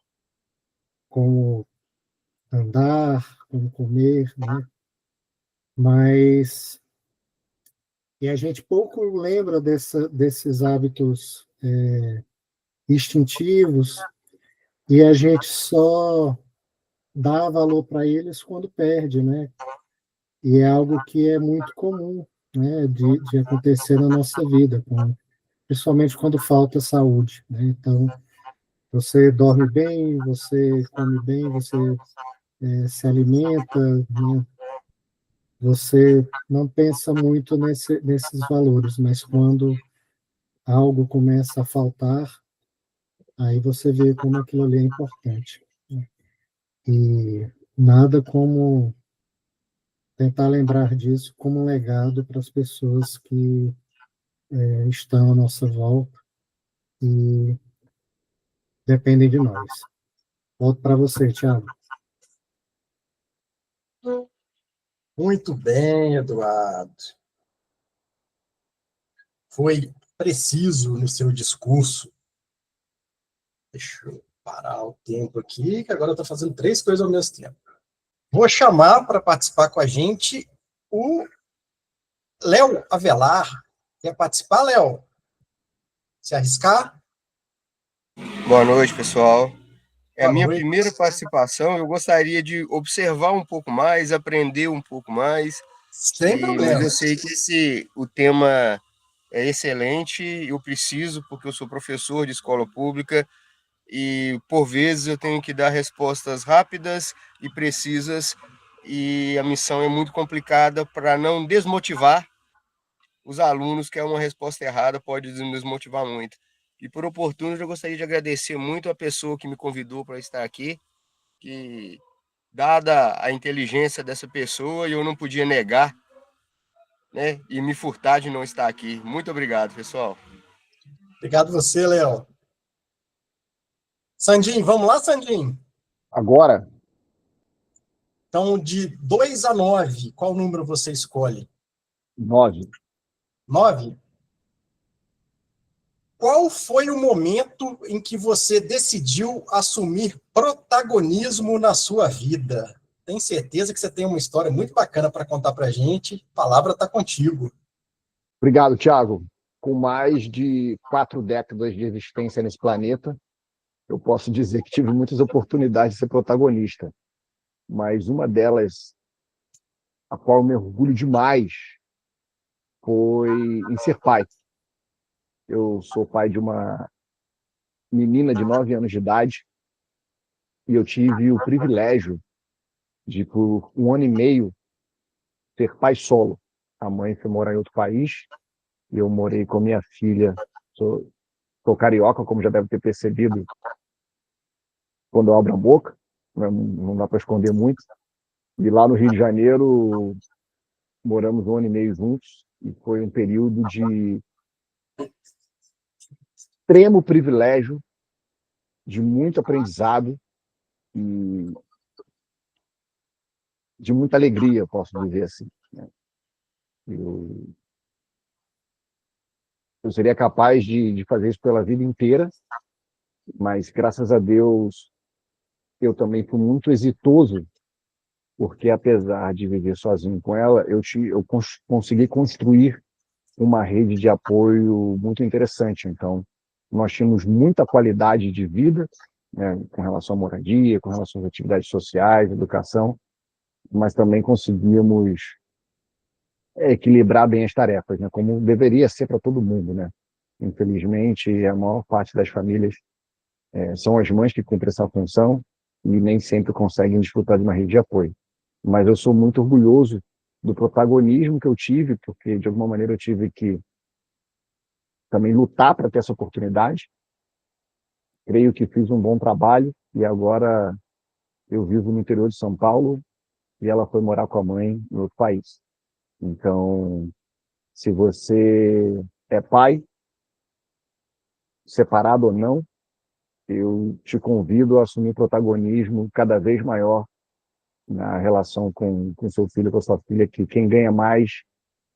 andar, como comer, né? Mas e a gente pouco lembra desses hábitos instintivos, e a gente só dá valor para eles quando perde, né? E é algo que é muito comum, né, de acontecer na nossa vida, principalmente quando falta saúde, né? Então, você dorme bem, você come bem, você se alimenta, né? Você não pensa muito nesses valores, mas quando algo começa a faltar, aí você vê como aquilo ali é importante, né? E nada como tentar lembrar disso como um legado para as pessoas que estão à nossa volta e dependem de nós. Volto para você, Thiago. Muito bem, Eduardo. Foi preciso no seu discurso. Deixa eu parar o tempo aqui, que agora eu estou fazendo 3 coisas ao mesmo tempo. Vou chamar para participar com a gente o Léo Avelar. Quer participar, Léo? Se arriscar? Boa noite, pessoal. É a Boa minha noite. primeira participação. Eu gostaria de observar um pouco mais, aprender um pouco mais. Sem Mas problema. eu sei que o tema é excelente. Eu preciso, porque eu sou professor de escola pública e, por vezes, eu tenho que dar respostas rápidas e precisas. E a missão é muito complicada para não desmotivar os alunos, que é uma resposta errada, pode desmotivar muito. E por oportuno, eu gostaria de agradecer muito a pessoa que me convidou para estar aqui, que, dada a inteligência dessa pessoa, eu não podia negar né, e me furtar de não estar aqui. Muito obrigado, pessoal. Obrigado você, Léo. Sandinho, vamos lá, Sandinho? Agora, Então, de 2 a 9, qual número você escolhe? 9. 9? Qual foi o momento em que você decidiu assumir protagonismo na sua vida? Tenho certeza que você tem uma história muito bacana para contar para a gente. A palavra está contigo. Obrigado, Thiago. Com mais de 4 décadas de existência nesse planeta, eu posso dizer que tive muitas oportunidades de ser protagonista, mas uma delas, a qual eu me orgulho demais, foi em ser pai. Eu sou pai de uma menina de 9 anos de idade e eu tive o privilégio de, por 1 ano e meio, ser pai solo. A mãe foi morar em outro país e eu morei com minha filha. Sou carioca, como já deve ter percebido quando eu abro a boca, não dá para esconder muito. E lá no Rio de Janeiro, moramos 1 ano e meio juntos e foi um período de extremo privilégio, de muito aprendizado e de muita alegria, posso dizer assim. Eu seria capaz de fazer isso pela vida inteira, mas graças a Deus eu também fui muito exitoso, porque apesar de viver sozinho com ela, eu consegui construir uma rede de apoio muito interessante. Então, nós tínhamos muita qualidade de vida, né, com relação à moradia, com relação às atividades sociais, educação, mas também conseguíamos equilibrar bem as tarefas, né, como deveria ser para todo mundo, né? Infelizmente, a maior parte das famílias são as mães que cumprem essa função e nem sempre conseguem desfrutar de uma rede de apoio. Mas eu sou muito orgulhoso do protagonismo que eu tive, porque de alguma maneira eu tive que também lutar para ter essa oportunidade. Creio que fiz um bom trabalho e agora eu vivo no interior de São Paulo e ela foi morar com a mãe em outro país. Então, se você é pai, separado ou não, eu te convido a assumir protagonismo cada vez maior na relação com seu filho, com a sua filha, que quem ganha mais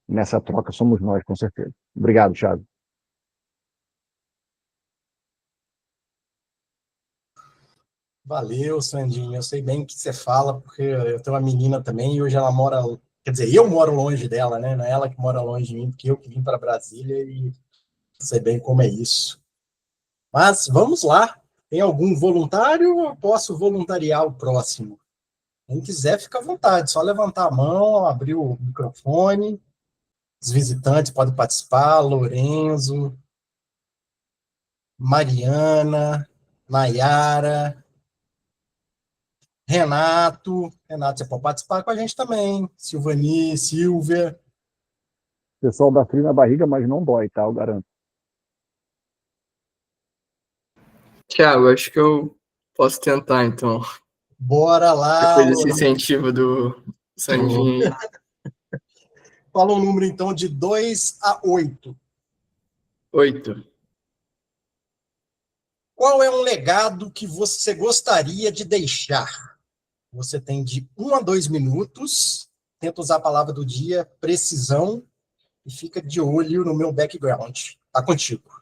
nessa troca somos nós, com certeza. Obrigado, Thiago. Valeu, Sandinho. Eu sei bem o que você fala, porque eu tenho uma menina também e hoje ela mora... Quer dizer, eu moro longe dela, né? Não é ela que mora longe de mim, porque eu que vim para Brasília e sei bem como é isso. Mas vamos lá. Tem algum voluntário ou posso voluntariar o próximo? Quem quiser, fica à vontade. Só levantar a mão, abrir o microfone. Os visitantes podem participar. Lorenzo, Mariana, Nayara, Renato. Renato, você pode participar com a gente também. Silvani, Silvia. Pessoal dá frio na barriga, mas não dói, tá? Eu garanto. Thiago, acho que eu posso tentar, então. Bora lá. Depois desse incentivo do Sandinho. Fala um número, então, de 2 a 8. 8. Qual é um legado que você gostaria de deixar? Você tem de 1 a 2 minutos. Tenta usar a palavra do dia, precisão, e fica de olho no meu background. Tá contigo.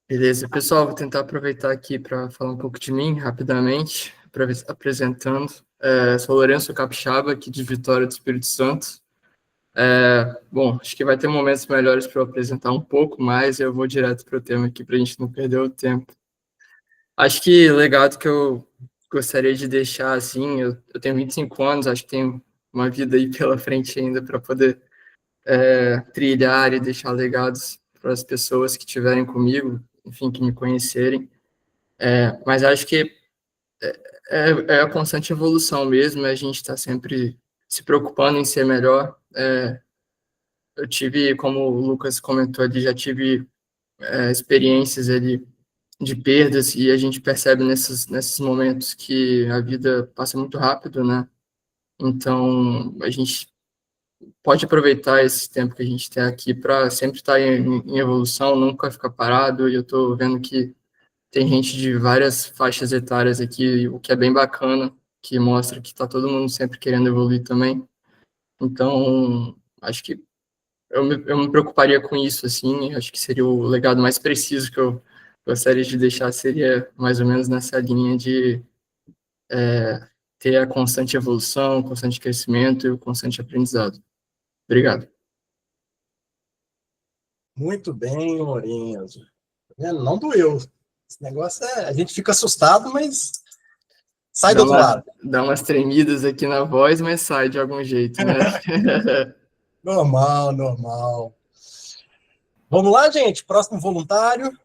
Beleza, pessoal, vou tentar aproveitar aqui para falar um pouco de mim, rapidamente, apresentando. Sou Lourenço Capixaba, aqui de Vitória do Espírito Santo. Bom, acho que vai ter momentos melhores para eu apresentar um pouco mais, eu vou direto para o tema aqui, para a gente não perder o tempo. Acho que o legado que eu gostaria de deixar, assim, eu tenho 25 anos, acho que tenho uma vida aí pela frente ainda para poder trilhar e deixar legados para as pessoas que estiverem comigo, enfim, que me conhecerem. Mas acho que é a constante evolução mesmo, a gente está sempre se preocupando em ser melhor. Eu tive, como o Lucas comentou ali, já tive experiências ali de perdas e a gente percebe nesses momentos que a vida passa muito rápido, né? Então, a gente pode aproveitar esse tempo que a gente tem aqui para sempre estar em evolução, nunca ficar parado, e eu estou vendo que tem gente de várias faixas etárias aqui, o que é bem bacana, que mostra que está todo mundo sempre querendo evoluir também. Então, acho que eu me preocuparia com isso, assim, acho que seria o legado mais preciso que eu gostaria de deixar, seria mais ou menos nessa linha de ter a constante evolução, o constante crescimento e o constante aprendizado. Obrigado. Muito bem, Lourenço. Não doeu. Esse negócio a gente fica assustado, mas sai do outro lado. Dá umas tremidas aqui na voz, mas sai de algum jeito, né? Normal. Vamos lá, gente. Próximo voluntário.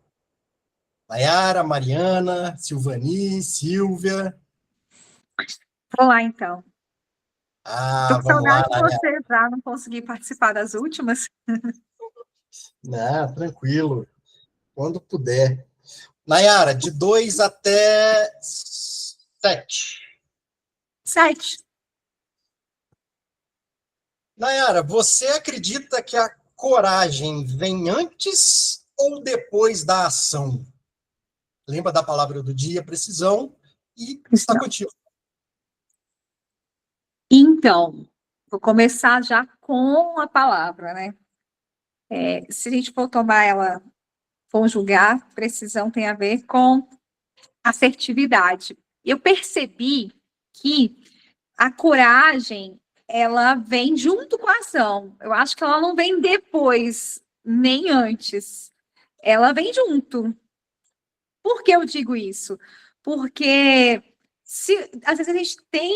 Nayara, Mariana, Silvani, Silvia. Vamos lá, então. Tô com Vamos lá, saudade de Nayara. você já, não consegui participar das últimas. Não, tranquilo. Quando puder. Nayara, de 2 até 7. 7. Nayara, você acredita que a coragem vem antes ou depois da ação? Lembra da palavra do dia, precisão, e está contigo. Então, vou começar já com a palavra, né? Se a gente for tomar ela, conjugar, precisão tem a ver com assertividade. Eu percebi que a coragem, ela vem junto com a ação. Eu acho que ela não vem depois, nem antes. Ela vem junto. Por que eu digo isso? Porque às vezes a gente tem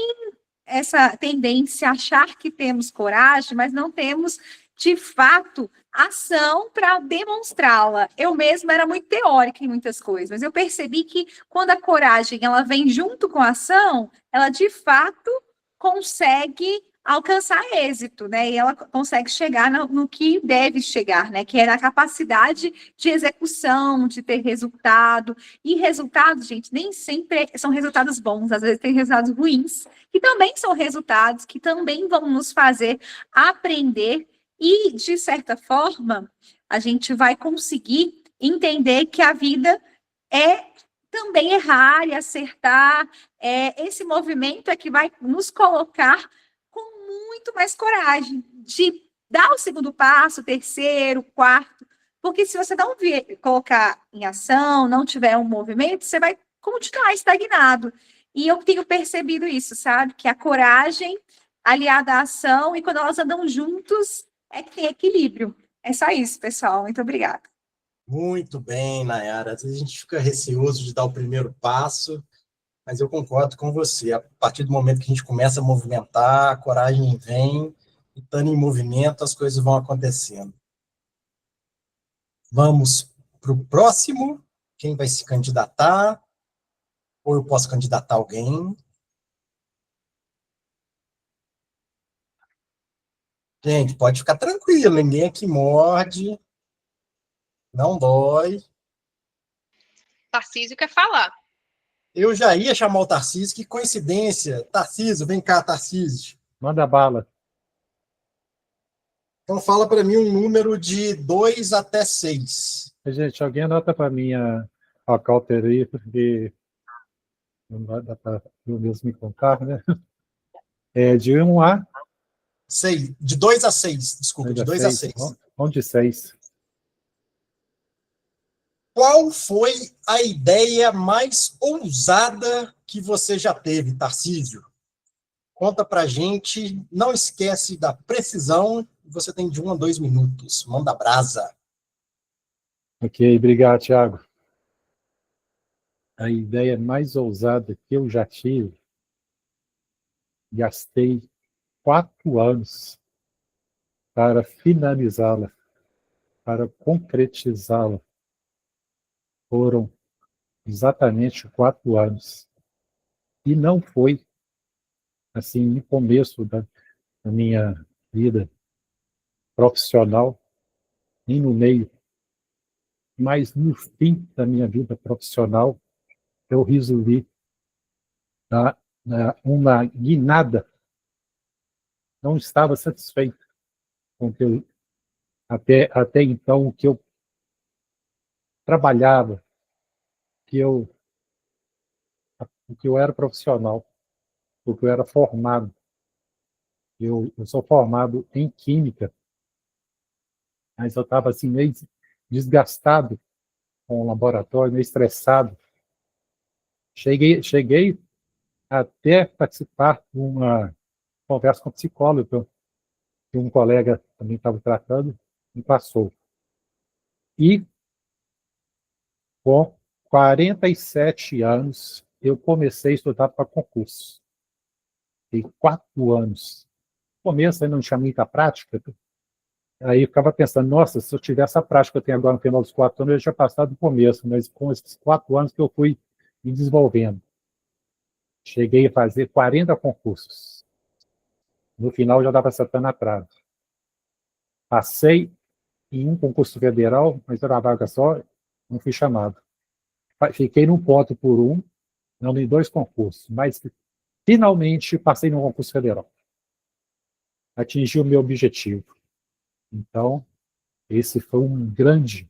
essa tendência a achar que temos coragem, mas não temos, de fato, ação para demonstrá-la. Eu mesma era muito teórica em muitas coisas, mas eu percebi que quando a coragem ela vem junto com a ação, ela, de fato, consegue alcançar êxito, né? E ela consegue chegar no que deve chegar, né? Que é na capacidade de execução, de ter resultado. E resultados, gente, nem sempre são resultados bons, às vezes tem resultados ruins, que também são resultados que também vão nos fazer aprender e, de certa forma, a gente vai conseguir entender que a vida é também errar e acertar. Esse movimento é que vai nos colocar com muito mais coragem de dar o segundo passo, o terceiro, o quarto, porque se você não colocar em ação, não tiver um movimento, você vai continuar estagnado. E eu tenho percebido isso, sabe? Que a coragem aliada à ação, e quando elas andam juntos, é que tem equilíbrio. É só isso, pessoal. Muito obrigada. Muito bem, Nayara. Às vezes a gente fica receoso de dar o primeiro passo, mas eu concordo com você. A partir do momento que a gente começa a movimentar, a coragem vem, e estando em movimento, as coisas vão acontecendo. Vamos para o próximo. Quem vai se candidatar? Ou eu posso candidatar alguém? Gente, pode ficar tranquilo, ninguém aqui morde, não dói. Tarcísio quer falar. Eu já ia chamar o Tarcísio, que coincidência. Tarcísio, vem cá, Tarcísio. Manda bala. Então fala para mim um número de 2 até 6. Gente, alguém anota para mim a cauteira aí, porque não vai dar para eu mesmo me contar, né? De 1 a... 6. De 2 a 6, desculpa, de 2 a 6. Vamos de 6. Qual foi a ideia mais ousada que você já teve, Tarcísio? Conta pra gente. Não esquece da precisão. Você tem de 1 a 2 minutos. Manda brasa. Ok, obrigado, Thiago. A ideia mais ousada que eu já tive, gastei 4 anos para finalizá-la, para concretizá-la. Foram exatamente 4 anos. E não foi, assim, no começo da minha vida profissional, nem no meio, mas no fim da minha vida profissional, eu resolvi dar uma guinada. Não estava satisfeito. com que eu, até então, o que eu trabalhava, o que eu era profissional, o que eu era formado. Eu sou formado em Química, mas eu estava assim, meio desgastado com o laboratório, meio estressado. Cheguei até participar de uma conversa com o psicólogo, que um colega também estava tratando, me passou. E, com 47 anos, eu comecei a estudar para concurso. Tem 4 anos. No começo, ainda não tinha muita prática. Aí eu ficava pensando, nossa, se eu tivesse a prática que eu tenho agora no final dos 4 anos, eu já tinha passado no começo, mas com esses 4 anos que eu fui me desenvolvendo. Cheguei a fazer 40 concursos. No final, já dava sentando atrás. Passei em um concurso federal, mas era uma vaga só, não fui chamado. Fiquei num ponto por um, não em 2 concursos, mas finalmente passei no concurso federal. Atingi o meu objetivo. Então, esse foi um grande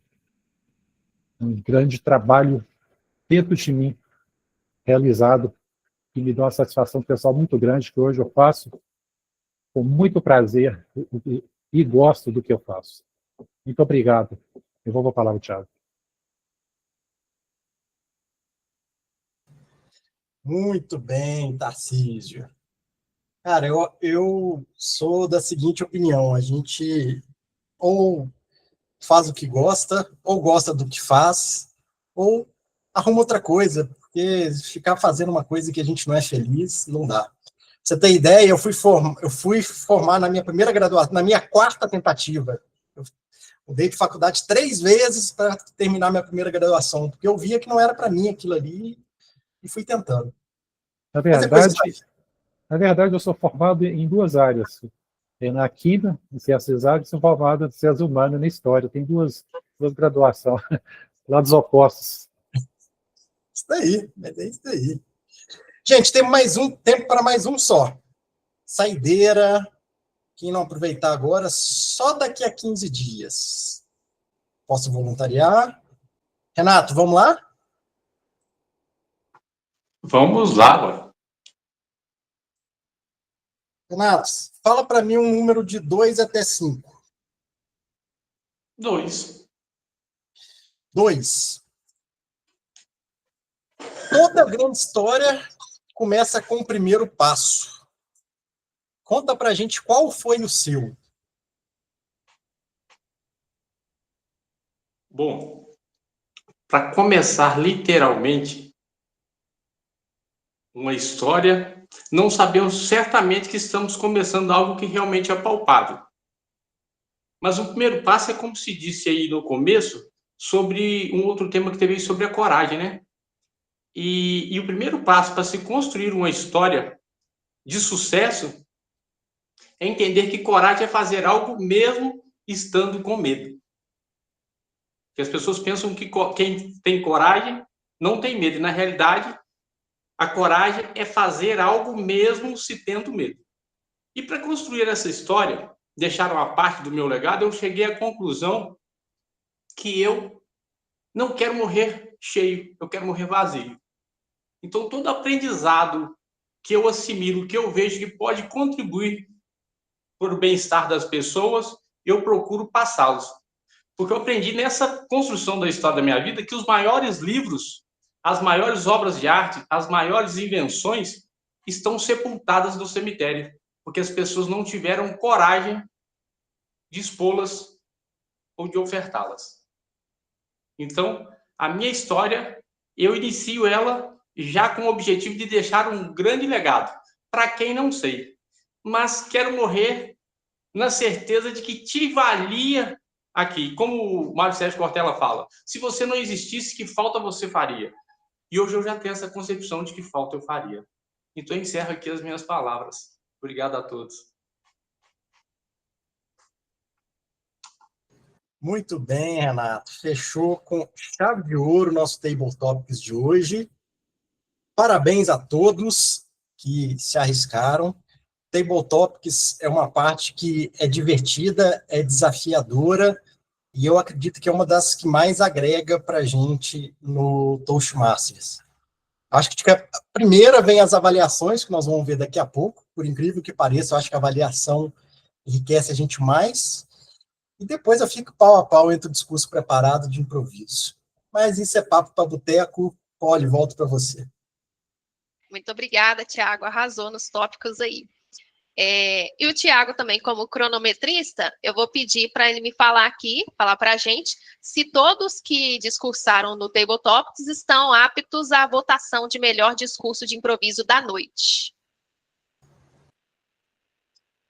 trabalho dentro de mim, realizado, que me deu uma satisfação pessoal muito grande, que hoje eu faço com muito prazer e gosto do que eu faço. Muito obrigado. Eu vou falar o Thiago. Muito bem, Tarcísio. Cara, eu sou da seguinte opinião: a gente ou faz o que gosta, ou gosta do que faz, ou arruma outra coisa, porque ficar fazendo uma coisa que a gente não é feliz, não dá. Pra você ter ideia, eu fui formar na minha primeira graduação, na minha 4ª tentativa. Eu mudei de faculdade 3 vezes para terminar minha primeira graduação, porque eu via que não era para mim aquilo ali, e fui tentando. Na verdade, eu sou formado em 2 áreas. Na Química, em Ciências Exatas, e sou formado em Ciências Humanas na História. Tem duas graduações, lados opostos. Isso daí, mas é isso daí. Gente, tem tempo para mais um só. Saideira. Quem não aproveitar agora, só daqui a 15 dias. Posso voluntariar? Renato, vamos lá? Vamos lá, ué. Renato, fala para mim um número de 2 até 5. 2. 2. Toda grande história começa com o primeiro passo. Conta pra gente qual foi o seu. Bom, para começar literalmente uma história, não sabemos certamente que estamos começando algo que realmente é palpável. Mas o primeiro passo é, como se disse aí no começo, sobre um outro tema que teve sobre a coragem, né? E o primeiro passo para se construir uma história de sucesso é entender que coragem é fazer algo mesmo estando com medo. Porque as pessoas pensam que quem tem coragem não tem medo. E, na realidade, a coragem é fazer algo mesmo se tendo medo. E para construir essa história, deixar uma parte do meu legado, eu cheguei à conclusão que eu não quero morrer cheio, eu quero morrer vazio. Então, todo aprendizado que eu assimilo, que eu vejo que pode contribuir para o bem-estar das pessoas, eu procuro passá-los. Porque eu aprendi nessa construção da história da minha vida que os maiores livros, as maiores obras de arte, as maiores invenções estão sepultadas no cemitério, porque as pessoas não tiveram coragem de expô-las ou de ofertá-las. Então, a minha história, eu inicio ela já com o objetivo de deixar um grande legado. Para quem não sei, mas quero morrer na certeza de que te valia aqui. Como o Mário Sérgio Cortella fala, se você não existisse, que falta você faria? E hoje eu já tenho essa concepção de que falta eu faria. Então, eu encerro aqui as minhas palavras. Obrigado a todos. Muito bem, Renato. Fechou com chave de ouro o nosso Table Topics de hoje. Parabéns a todos que se arriscaram. Table Topics é uma parte que é divertida, é desafiadora, e eu acredito que é uma das que mais agrega para a gente no Toastmasters. Acho que a primeira vem as avaliações, que nós vamos ver daqui a pouco. Por incrível que pareça, eu acho que a avaliação enriquece a gente mais. E depois eu fico pau a pau entre o discurso preparado de improviso. Mas isso é papo para boteco. Poli, volto para você. Muito obrigada, Tiago. Arrasou nos tópicos aí. E o Tiago também, como cronometrista, eu vou pedir para ele me falar aqui, falar para a gente, se todos que discursaram no Table Topics estão aptos à votação de melhor discurso de improviso da noite.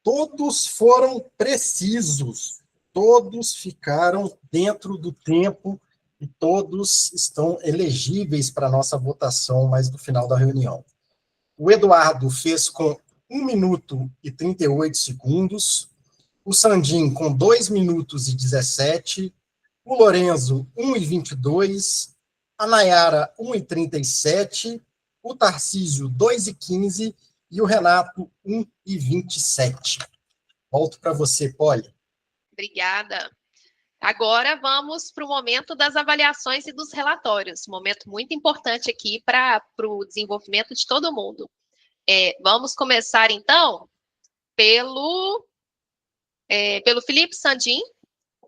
Todos foram precisos, todos ficaram dentro do tempo e todos estão elegíveis para a nossa votação mais no final da reunião. O Eduardo fez com 1 minuto e 38 segundos, o Sandin com 2 minutos e 17, o Lorenzo 1 e 22, a Nayara 1 e 37, o Tarcísio 2 e 15 e o Renato 1 e 27. Volto para você, Poli. Obrigada. Agora vamos para o momento das avaliações e dos relatórios, momento muito importante aqui para o desenvolvimento de todo mundo. Vamos começar, então, pelo Felipe Sandin,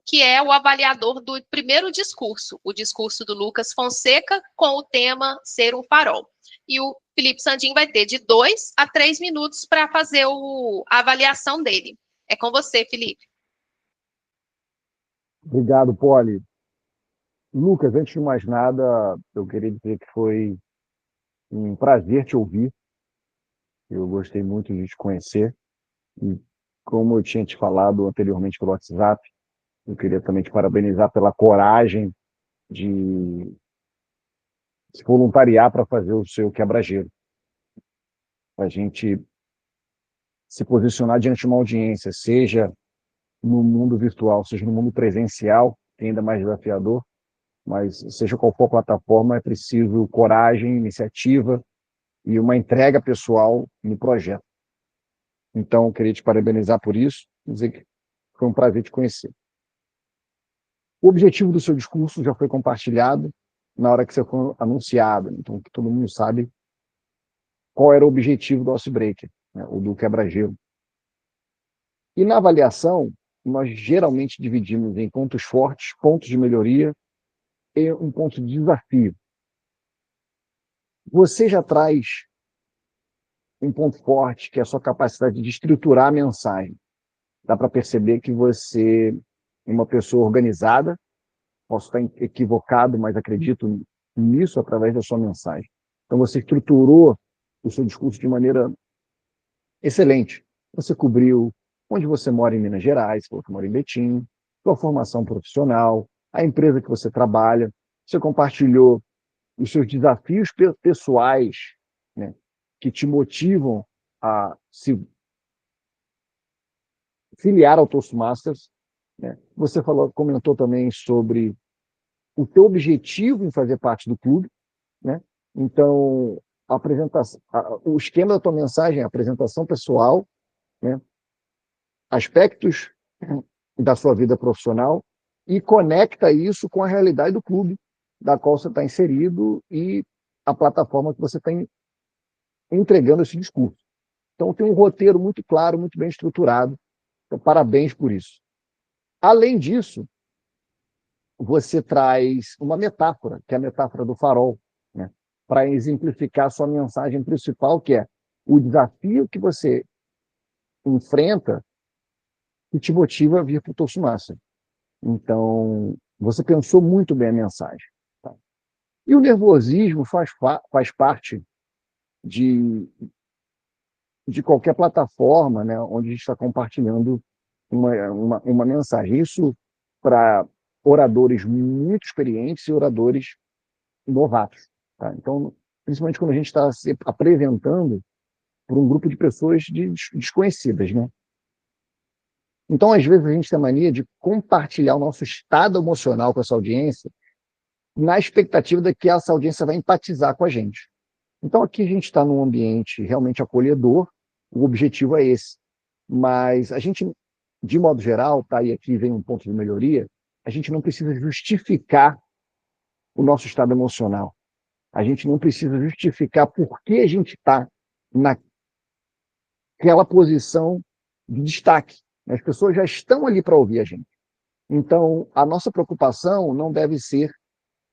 que é o avaliador do primeiro discurso, o discurso do Lucas Fonseca, com o tema Ser um Farol. E o Felipe Sandin vai ter de 2 a 3 minutos para fazer a avaliação dele. É com você, Felipe. Obrigado, Poli. Lucas, antes de mais nada, eu queria dizer que foi um prazer te ouvir. Eu gostei muito de te conhecer. E como eu tinha te falado anteriormente pelo WhatsApp, eu queria também te parabenizar pela coragem de se voluntariar para fazer o seu quebra-gelo. A gente se posicionar diante de uma audiência, seja no mundo virtual, seja no mundo presencial, que é ainda mais desafiador, mas seja qual for a plataforma, é preciso coragem, iniciativa e uma entrega pessoal no projeto. Então, eu queria te parabenizar por isso, dizer que foi um prazer te conhecer. O objetivo do seu discurso já foi compartilhado na hora que você foi anunciado, então que todo mundo sabe qual era o objetivo do Ice Breaker, né, o do quebra-gelo. E na avaliação, nós geralmente dividimos em pontos fortes, pontos de melhoria e um ponto de desafio. Você já traz um ponto forte, que é a sua capacidade de estruturar a mensagem. Dá para perceber que você é uma pessoa organizada, posso estar equivocado, mas acredito nisso através da sua mensagem. Então, você estruturou o seu discurso de maneira excelente. Você cobriu onde você mora em Minas Gerais, você mora em Betim, sua formação profissional, a empresa que você trabalha, você compartilhou os seus desafios pessoais, né, que te motivam a se filiar ao Toastmasters, né? Você comentou também sobre o teu objetivo em fazer parte do clube, né? Então, a apresentação, o esquema da tua mensagem é a apresentação pessoal, né? Aspectos da sua vida profissional e conecta isso com a realidade do clube da qual você está inserido e a plataforma que você está entregando esse discurso. Então, tem um roteiro muito claro, muito bem estruturado. Então, parabéns por isso. Além disso, você traz uma metáfora, que é a metáfora do farol, né, para exemplificar a sua mensagem principal, que é o desafio que você enfrenta que te motiva a vir para o Toastmaster. Então, você pensou muito bem a mensagem. Tá? E o nervosismo faz parte de qualquer plataforma, né, onde a gente está compartilhando uma mensagem. Isso para oradores muito experientes e oradores novatos. Tá? Então, principalmente quando a gente está se apresentando para um grupo de pessoas desconhecidas, né? Então, às vezes, a gente tem a mania de compartilhar o nosso estado emocional com essa audiência na expectativa de que essa audiência vai empatizar com a gente. Então, aqui a gente está num ambiente realmente acolhedor, o objetivo é esse. Mas a gente, de modo geral, tá, e aqui vem um ponto de melhoria, a gente não precisa justificar o nosso estado emocional. A gente não precisa justificar por que a gente está naquela posição de destaque. As pessoas já estão ali para ouvir a gente. Então, a nossa preocupação não deve ser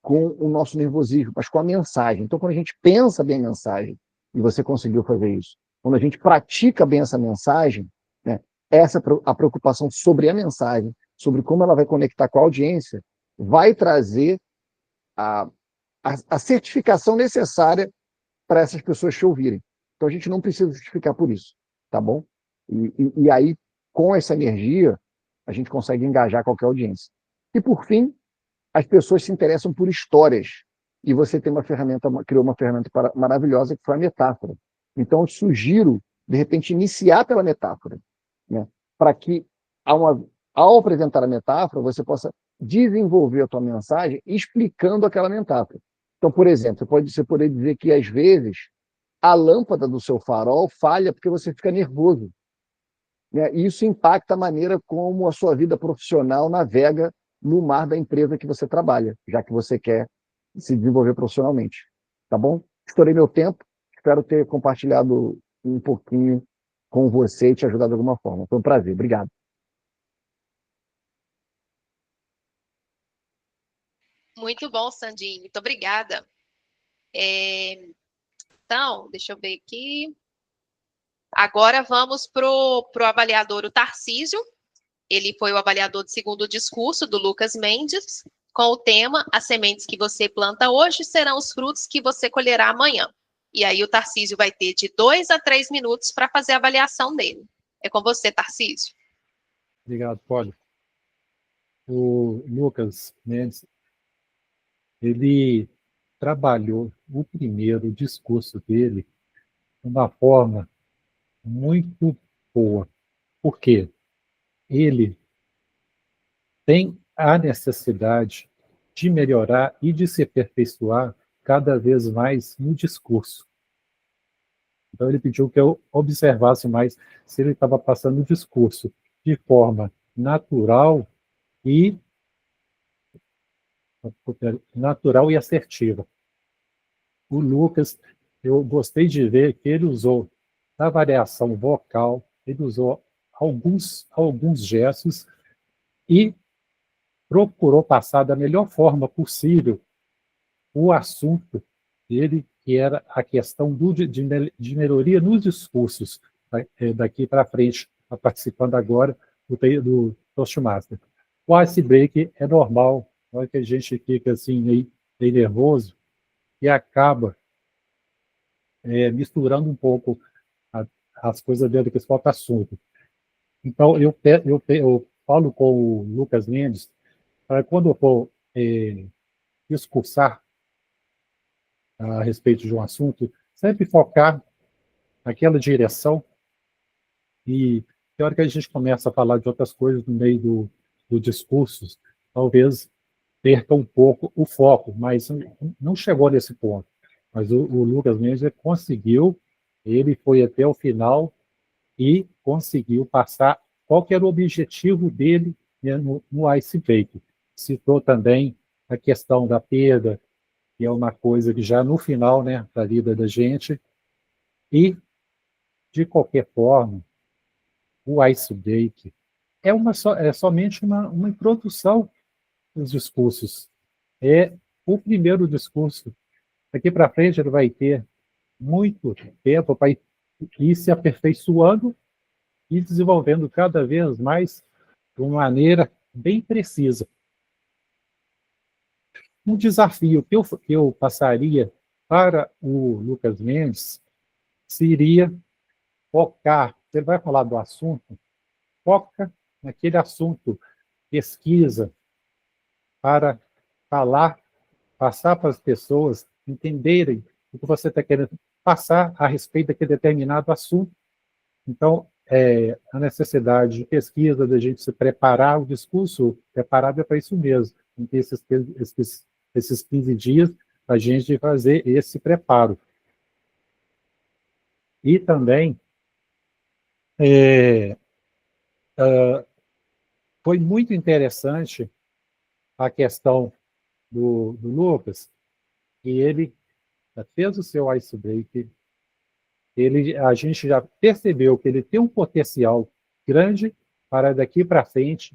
com o nosso nervosismo, mas com a mensagem. Então, quando a gente pensa bem a mensagem, e você conseguiu fazer isso, quando a gente pratica bem essa mensagem, né, a preocupação sobre a mensagem, sobre como ela vai conectar com a audiência, vai trazer a certificação necessária para essas pessoas te ouvirem. Então, a gente não precisa justificar por isso, tá bom? E aí, com essa energia, a gente consegue engajar qualquer audiência. E, por fim, as pessoas se interessam por histórias. E você tem criou uma ferramenta maravilhosa que foi a metáfora. Então, eu sugiro, de repente, iniciar pela metáfora, né? Para que, ao apresentar a metáfora, você possa desenvolver a tua mensagem explicando aquela metáfora. Então, por exemplo, você pode dizer que, às vezes, a lâmpada do seu farol falha porque você fica nervoso, né? E isso impacta a maneira como a sua vida profissional navega no mar da empresa que você trabalha, já que você quer se desenvolver profissionalmente. Tá bom? Estourei meu tempo, espero ter compartilhado um pouquinho com você e te ajudado de alguma forma. Foi um prazer. Obrigado. Muito bom, Sandinho. Muito obrigada. Então, deixa eu ver aqui. Agora vamos para o avaliador, o Tarcísio. Ele foi o avaliador do segundo discurso do Lucas Mendes, com o tema: as sementes que você planta hoje serão os frutos que você colherá amanhã. E aí o Tarcísio vai ter de 2 a 3 minutos para fazer a avaliação dele. É com você, Tarcísio. Obrigado, Poli. O Lucas Mendes, ele trabalhou o primeiro discurso dele de uma forma muito boa. Por quê? Ele tem a necessidade de melhorar e de se aperfeiçoar cada vez mais no discurso. Então, ele pediu que eu observasse mais se ele estava passando o discurso de forma natural e assertiva. O Lucas, eu gostei de ver que ele usou a variação vocal, ele usou alguns gestos e procurou passar da melhor forma possível o assunto dele, que era a questão de melhoria nos discursos, daqui para frente, participando agora do Toastmaster. O icebreak é normal, na hora que a gente fica assim, meio nervoso, e acaba misturando um pouco as coisas dentro desse próprio assunto. Então, eu falo com o Lucas Mendes, para quando eu for discursar a respeito de um assunto, sempre focar naquela direção, e na hora que a gente começa a falar de outras coisas no meio do discurso, talvez perca um pouco o foco, mas não chegou nesse ponto. Mas o Lucas Mendes conseguiu, ele foi até o final e conseguiu passar qual que era o objetivo dele, né, no icebreak. Citou também a questão da perda, que é uma coisa que já no final, né, da vida da gente, e, de qualquer forma, o icebreak é somente uma introdução dos discursos. É o primeiro discurso. Daqui para frente ele vai ter muito tempo para ir se aperfeiçoando e desenvolvendo cada vez mais de uma maneira bem precisa. Um desafio que eu passaria para o Lucas Mendes seria focar, ele vai falar do assunto, foca naquele assunto, pesquisa para falar, passar para as pessoas entenderem o que você está querendo passar a respeito daquele determinado assunto. Então, a necessidade de pesquisa, da gente se preparar, o discurso preparado é para isso mesmo. Então, esses 15 dias, a gente fazer esse preparo. E também Foi muito interessante a questão do Lucas, e ele fez o seu icebreaker, a gente já percebeu que ele tem um potencial grande para daqui para frente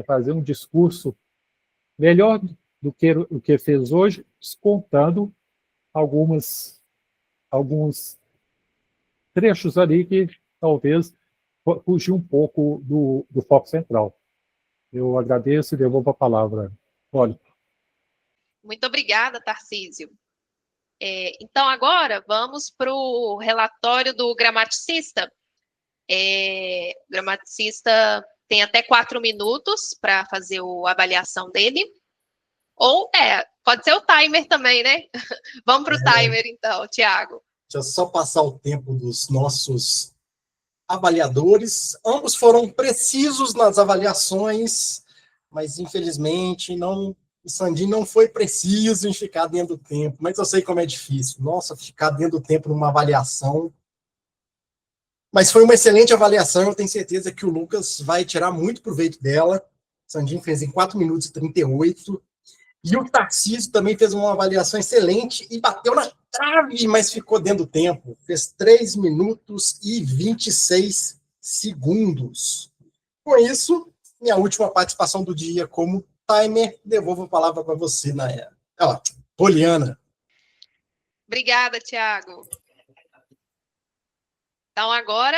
fazer um discurso melhor do que o que fez hoje, descontando alguns trechos ali que talvez fugiu um pouco do foco central. Eu agradeço e devolvo a palavra. Olha. Muito obrigada, Tarcísio. Então, agora, vamos para o relatório do gramaticista. O gramaticista tem até 4 minutos para fazer a avaliação dele. Ou, pode ser o timer também, né? Vamos para o timer, então, Tiago. Deixa eu só passar o tempo dos nossos avaliadores. Ambos foram precisos nas avaliações, mas, infelizmente, o Sandin não foi preciso em ficar dentro do tempo, mas eu sei como é difícil. Nossa, ficar dentro do tempo numa avaliação. Mas foi uma excelente avaliação, eu tenho certeza que o Lucas vai tirar muito proveito dela. O Sandin fez em 4 minutos e 38. E o Tarcísio também fez uma avaliação excelente e bateu na trave, mas ficou dentro do tempo. Fez 3 minutos e 26 segundos. Com isso, minha última participação do dia como timer, devolvo a palavra para você, Poliana. Obrigada, Tiago. Então, agora,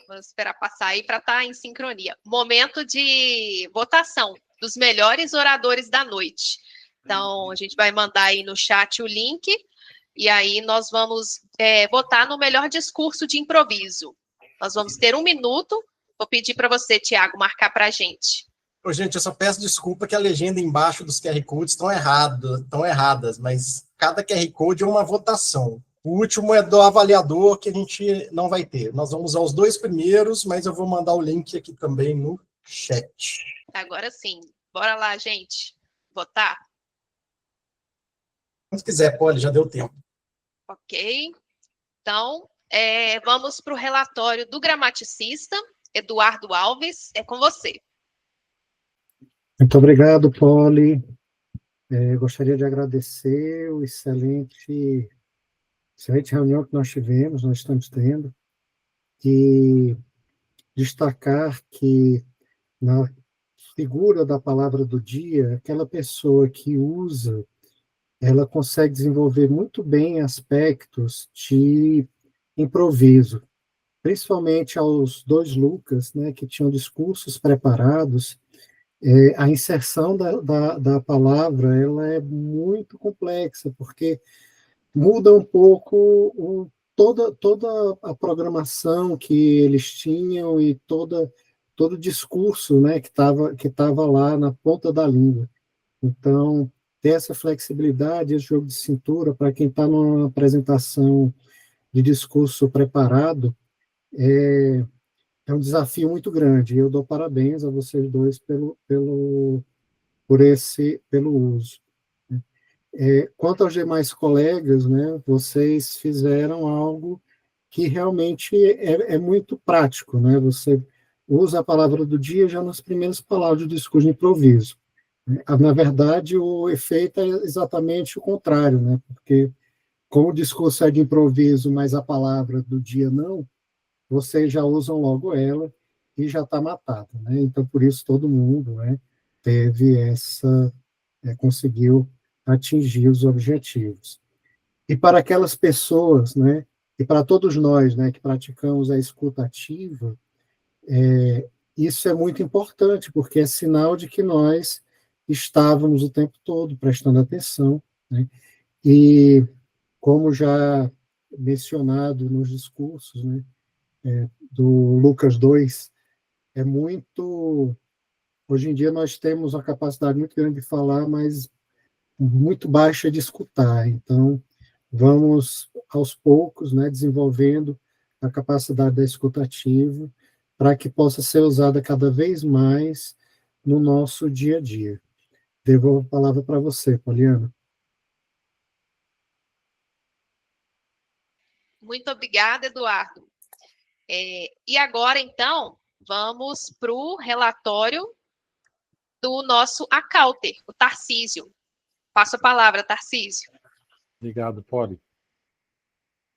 vamos esperar passar aí para estar em sincronia. Momento de votação dos melhores oradores da noite. Então, a gente vai mandar aí no chat o link, e aí nós vamos votar no melhor discurso de improviso. Nós vamos ter 1 minuto. Vou pedir para você, Tiago, marcar para a gente. Gente, eu só peço desculpa que a legenda embaixo dos QR Codes estão erradas, mas cada QR Code é uma votação. O último é do avaliador, que a gente não vai ter. Nós vamos usar os 2 primeiros, mas eu vou mandar o link aqui também no chat. Agora sim. Bora lá, gente. Votar? Quando quiser, pode, já deu tempo. Ok. Então, vamos para o relatório do gramaticista, Eduardo Alves. É com você. Muito obrigado, Poli. Gostaria de agradecer o excelente reunião que nós estamos tendo, e destacar que na figura da palavra do dia, aquela pessoa que usa, ela consegue desenvolver muito bem aspectos de improviso, principalmente aos 2 Lucas, né, que tinham discursos preparados. A inserção da palavra ela é muito complexa, porque muda um pouco toda a programação que eles tinham e todo o discurso, né, que estava lá na ponta da língua. Então, ter essa flexibilidade, esse jogo de cintura, para quem está numa apresentação de discurso preparado, é um desafio muito grande. Eu dou parabéns a vocês 2 pelo uso. Quanto aos demais colegas, né, vocês fizeram algo que realmente é muito prático, né? Você usa a palavra do dia já nas primeiras palavras do discurso de improviso. Na verdade, o efeito é exatamente o contrário, né? Porque como o discurso é de improviso, mas a palavra do dia não, vocês já usam logo ela e já está matada, né? Então, por isso, todo mundo, né, conseguiu atingir os objetivos. E para aquelas pessoas, né, e para todos nós, né, que praticamos a escuta ativa, isso é muito importante, porque é sinal de que nós estávamos o tempo todo prestando atenção, né? E, como já mencionado nos discursos, né, do Lucas 2, hoje em dia nós temos uma capacidade muito grande de falar, mas muito baixa de escutar. Então, vamos, aos poucos, né, desenvolvendo a capacidade da escuta ativa para que possa ser usada cada vez mais no nosso dia a dia. Devolvo a palavra para você, Poliana. Muito obrigada, Eduardo. E agora, então, vamos para o relatório do nosso accounter, o Tarcísio. Passo a palavra, Tarcísio. Obrigado, Poli.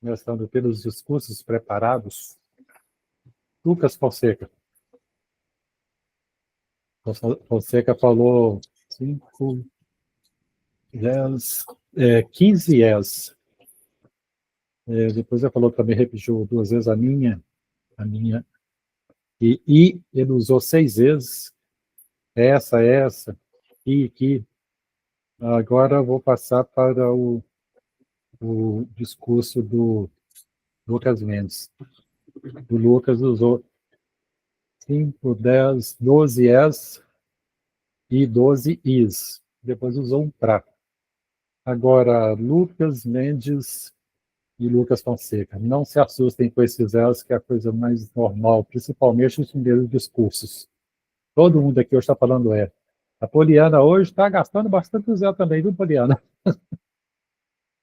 Começando pelos discursos preparados. Lucas Fonseca. Fonseca falou 5, 10, 15 yes. Depois ele falou também, repetiu 2 vezes a minha. E ele usou 6 vezes. Essa, aqui. Agora eu vou passar para o discurso do Lucas Mendes. O Lucas usou 5, 10, 12 yes e 12 is. Depois usou um pra. Agora, Lucas Mendes e Lucas Fonseca. Não se assustem com esses elas, que é a coisa mais normal, principalmente nos primeiros discursos. Todo mundo aqui hoje está falando A Poliana hoje está gastando bastante zero também, viu, Poliana?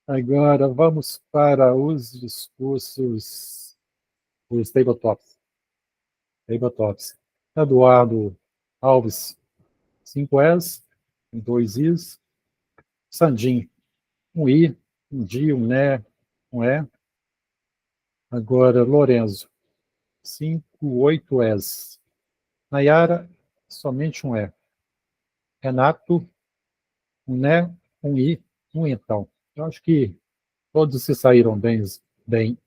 Agora, vamos para os discursos, os tabletops. Eduardo Alves, 5 es, 2 is. Sandim, 1 i, 1 di, 1 né, 1 é. Agora, Lorenzo, 5, 8 es. Nayara, somente 1 é. Renato, 1 né, 1 i, 1 então. Eu acho que todos se saíram bem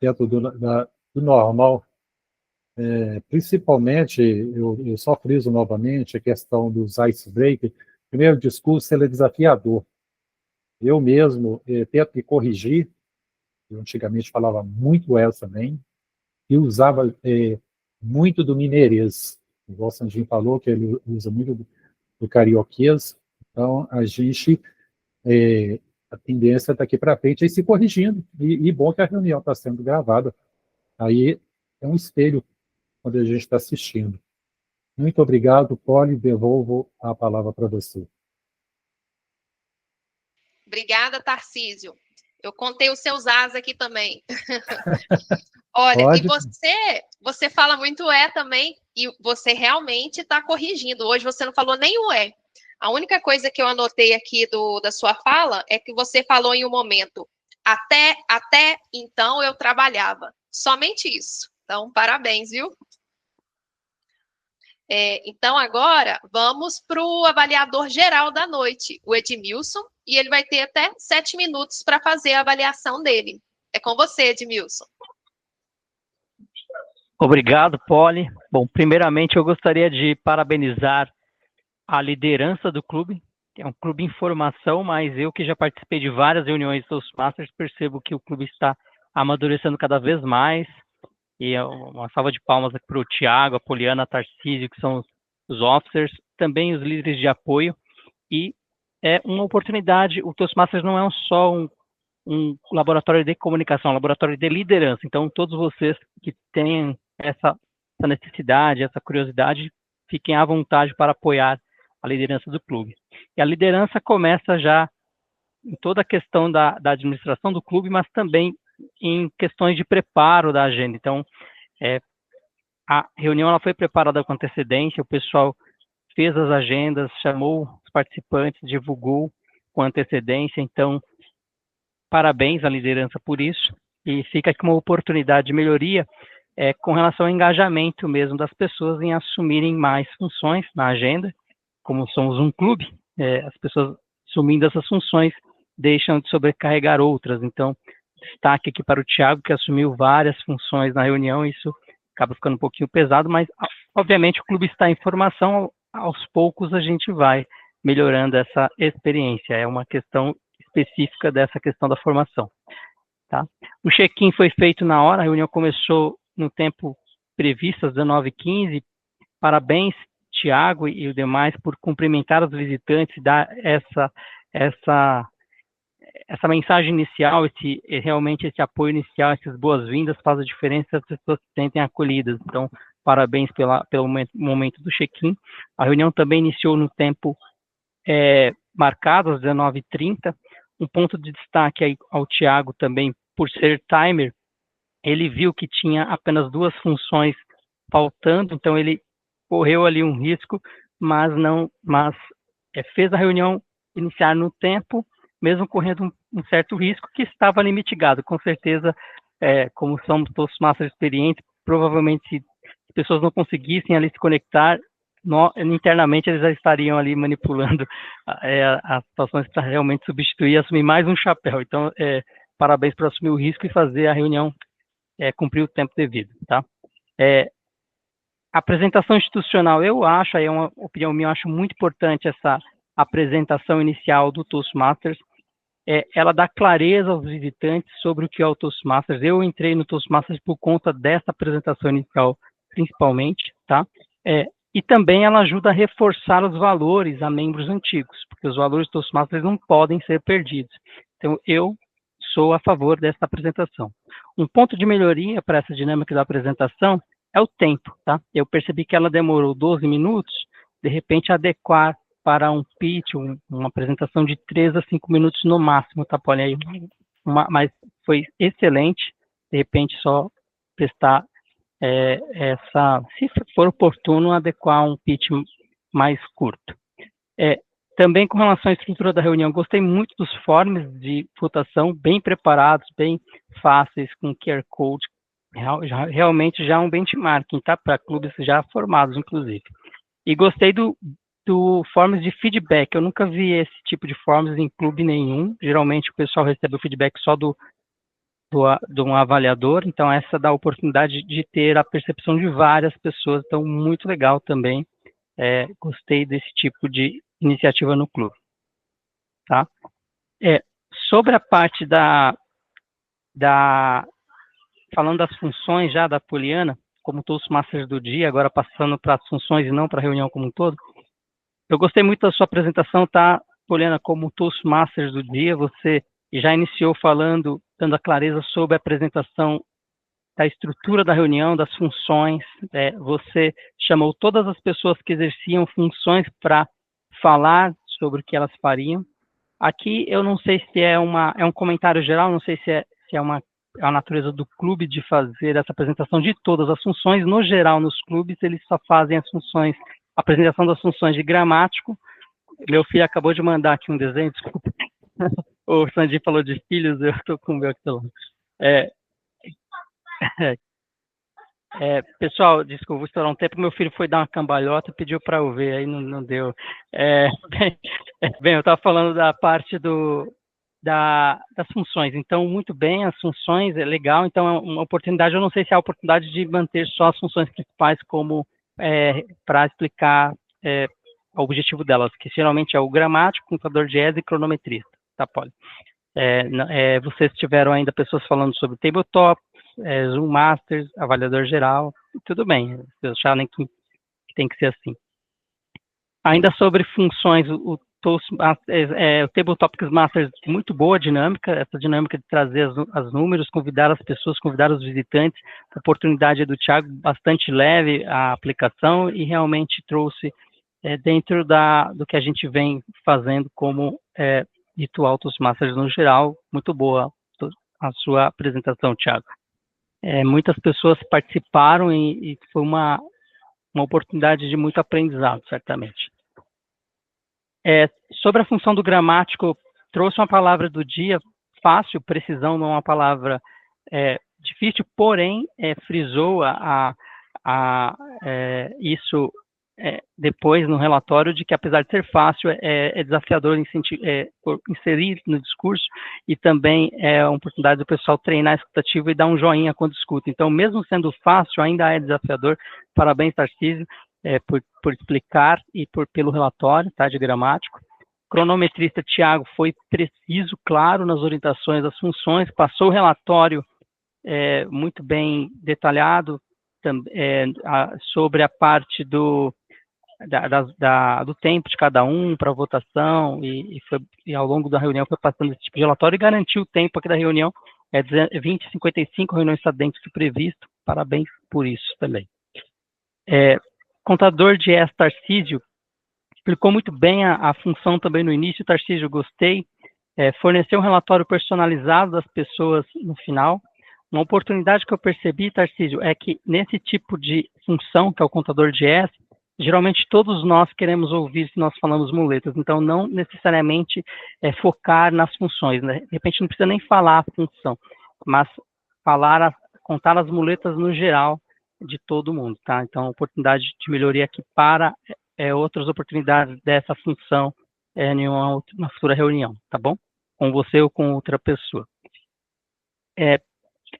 dentro do normal. Principalmente, eu só friso novamente a questão dos icebreakers. Primeiro discurso, ele é desafiador. Eu mesmo tento me corrigir. Eu antigamente falava muito essa também, e usava muito do mineirês. Igual o Sandinho falou, que ele usa muito do carioquês. Então, a gente, a tendência daqui para frente é ir se corrigindo. E bom que a reunião está sendo gravada. Aí é um espelho quando a gente está assistindo. Muito obrigado, Poli. Devolvo a palavra para você. Obrigada, Tarcísio. Eu contei os seus as aqui também. Olha, Pode. E você fala muito também, e você realmente está corrigindo. Hoje você não falou nem o A única coisa que eu anotei aqui da sua fala é que você falou em um momento, até então eu trabalhava. Somente isso. Então, parabéns, viu? Então, agora, vamos para o avaliador geral da noite, o Edmilson, e ele vai ter até 7 minutos para fazer a avaliação dele. É com você, Edmilson. Obrigado, Poli. Bom, primeiramente eu gostaria de parabenizar a liderança do clube. É um clube em formação, mas eu que já participei de várias reuniões dos Masters, percebo que o clube está amadurecendo cada vez mais. E uma salva de palmas aqui para o Thiago, a Poliana, a Tarcísio, que são os officers, também os líderes de apoio. E é uma oportunidade, o Toastmasters não é só um laboratório de comunicação, é um laboratório de liderança. Então, todos vocês que têm essa necessidade, essa curiosidade, fiquem à vontade para apoiar a liderança do clube. E a liderança começa já em toda a questão da administração do clube, mas também em questões de preparo da agenda. Então, a reunião ela foi preparada com antecedência, o pessoal fez as agendas, chamou os participantes, divulgou com antecedência. Então, parabéns à liderança por isso, e fica aqui uma oportunidade de melhoria com relação ao engajamento mesmo das pessoas em assumirem mais funções na agenda. Como somos um clube, as pessoas assumindo essas funções deixam de sobrecarregar outras. Então, destaque aqui para o Thiago, que assumiu várias funções na reunião. Isso acaba ficando um pouquinho pesado, mas, obviamente, o clube está em formação. Aos poucos, a gente vai melhorando essa experiência. É uma questão específica dessa questão da formação. Tá? O check-in foi feito na hora, a reunião começou no tempo previsto, às 19h15. Parabéns, Thiago e os demais, por cumprimentar os visitantes e dar essa mensagem inicial, realmente esse apoio inicial, essas boas-vindas, faz a diferença, as pessoas se sentem acolhidas. Então, parabéns pelo momento do check-in. A reunião também iniciou no tempo marcado, às 19h30. Um ponto de destaque aí ao Thiago também, por ser timer, ele viu que tinha apenas 2 funções faltando, então ele correu ali um risco, mas fez a reunião iniciar no tempo, mesmo correndo um certo risco que estava ali mitigado. Com certeza, como somos todos masters experientes, provavelmente se as pessoas não conseguissem ali se conectar, internamente eles já estariam ali manipulando as situações para realmente substituir e assumir mais um chapéu. Então, parabéns por assumir o risco e fazer a reunião cumprir o tempo devido, tá? A apresentação institucional, eu acho, aí é uma opinião minha, eu acho muito importante essa apresentação inicial do Toastmasters. Ela dá clareza aos visitantes sobre o que é o Toastmasters. Eu entrei no Toastmasters por conta dessa apresentação inicial, principalmente, tá? E também ela ajuda a reforçar os valores a membros antigos, porque os valores do Toastmasters não podem ser perdidos. Então, eu sou a favor dessa apresentação. Um ponto de melhoria para essa dinâmica da apresentação é o tempo, tá? Eu percebi que ela demorou 12 minutos, de repente adequar para um pitch, uma apresentação de 3 a 5 minutos no máximo, tá, Poli? Aí, mas foi excelente, de repente só prestar se for oportuno, adequar um pitch mais curto. Também com relação à estrutura da reunião, gostei muito dos forms de votação, bem preparados, bem fáceis, com QR Code, realmente já um benchmarking, tá? Para clubes já formados, inclusive. E gostei do forms de feedback. Eu nunca vi esse tipo de forms em clube nenhum. Geralmente o pessoal recebe o feedback só de um avaliador, então essa dá a oportunidade de ter a percepção de várias pessoas, então muito legal também. Gostei desse tipo de iniciativa no clube. Tá? Sobre a parte falando das funções já da Poliana, como Toastmasters do dia, agora passando para as funções e não para a reunião como um todo, eu gostei muito da sua apresentação, tá, Poliana, como Toastmasters do dia, você já iniciou falando, dando a clareza sobre a apresentação da estrutura da reunião, das funções, você chamou todas as pessoas que exerciam funções para falar sobre o que elas fariam. Aqui eu não sei se é um comentário geral, não sei se é a natureza do clube de fazer essa apresentação de todas as funções. No geral, nos clubes, eles só fazem a apresentação das funções de gramático. Meu filho acabou de mandar aqui um desenho, desculpa. O Sandy falou de filhos, eu estou com o meu aqui do lado. Pessoal, desculpa, vou estourar um tempo, meu filho foi dar uma cambalhota, pediu para eu ver, aí não deu. Bem, eu estava falando da parte das funções, então, muito bem, as funções, é legal, então é uma oportunidade, eu não sei se é a oportunidade de manter só as funções principais como para explicar o objetivo delas, que geralmente é o gramático, contador de ESA e cronometrista, tá, Poli? Vocês tiveram ainda pessoas falando sobre tabletop, Zoom Masters, avaliador geral, tudo bem, vocês acharam que tem que ser assim. Ainda sobre funções, o Tabletop Masters, muito boa dinâmica, essa dinâmica de trazer os números, convidar as pessoas, convidar os visitantes, a oportunidade do Thiago, bastante leve a aplicação e realmente trouxe dentro do que a gente vem fazendo como ritual Toastmasters no geral, muito boa a sua apresentação, Thiago. Muitas pessoas participaram e foi uma oportunidade de muito aprendizado, certamente. Sobre a função do gramático, trouxe uma palavra do dia, fácil, precisão não é uma palavra difícil, porém, frisou isso depois no relatório, de que apesar de ser fácil, é desafiador inserir no discurso, e também é uma oportunidade do pessoal treinar a escutativa e dar um joinha quando escuta. Então, mesmo sendo fácil, ainda é desafiador. Parabéns, Tarcísio, por explicar e pelo relatório, tá, de gramático. Cronometrista Thiago foi preciso, claro, nas orientações das funções, passou o relatório muito bem detalhado sobre a parte do tempo de cada um para votação, e ao longo da reunião foi passando esse tipo de relatório e garantiu o tempo aqui da reunião, 20h55, a reunião está dentro do previsto, parabéns por isso também. Contador de ES, Tarcísio, explicou muito bem a função também no início, Tarcísio, gostei, forneceu um relatório personalizado das pessoas no final, Uma oportunidade que eu percebi, Tarcísio, é que nesse tipo de função, que é o contador de S, geralmente todos nós queremos ouvir se nós falamos muletas, então não necessariamente focar nas funções, né? De repente não precisa nem falar a função, mas contar as muletas no geral de todo mundo, tá? Então, oportunidade de melhoria aqui para outras oportunidades dessa função em uma futura reunião, tá bom? Com você ou com outra pessoa.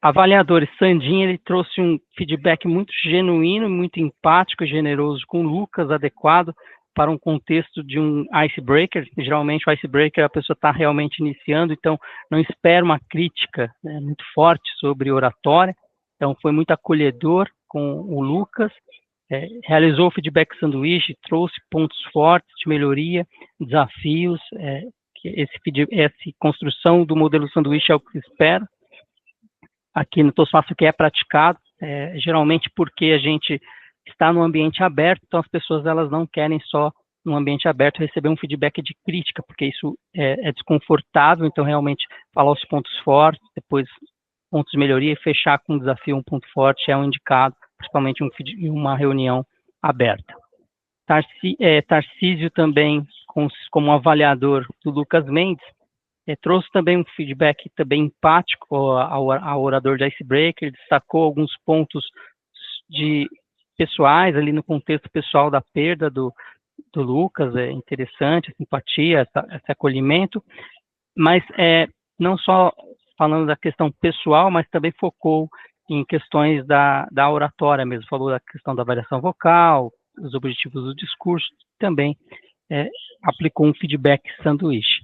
Avaliadores, Sandin, ele trouxe um feedback muito genuíno, muito empático e generoso com o Lucas, adequado para um contexto de um icebreaker. Geralmente o icebreaker a pessoa está realmente iniciando, então não espera uma crítica, né, muito forte sobre oratória. Então foi muito acolhedor com o Lucas, realizou o feedback sanduíche, trouxe pontos fortes de melhoria, desafios, essa construção do modelo sanduíche é o que se espera. Aqui no TOSFASO que é praticado, geralmente porque a gente está no ambiente aberto, então as pessoas elas não querem só no ambiente aberto receber um feedback de crítica, porque isso é desconfortável, então realmente falar os pontos fortes, depois pontos de melhoria e fechar com um desafio, um ponto forte é um indicado, principalmente em uma reunião aberta. Tarcísio também, como avaliador do Lucas Mendes, trouxe também um feedback também empático ao orador de Icebreaker, ele destacou alguns pontos pessoais, ali no contexto pessoal da perda do Lucas, é interessante, a simpatia, esse acolhimento, mas não só falando da questão pessoal, mas também focou em questões da oratória mesmo, falou da questão da variação vocal, os objetivos do discurso, também aplicou um feedback sanduíche.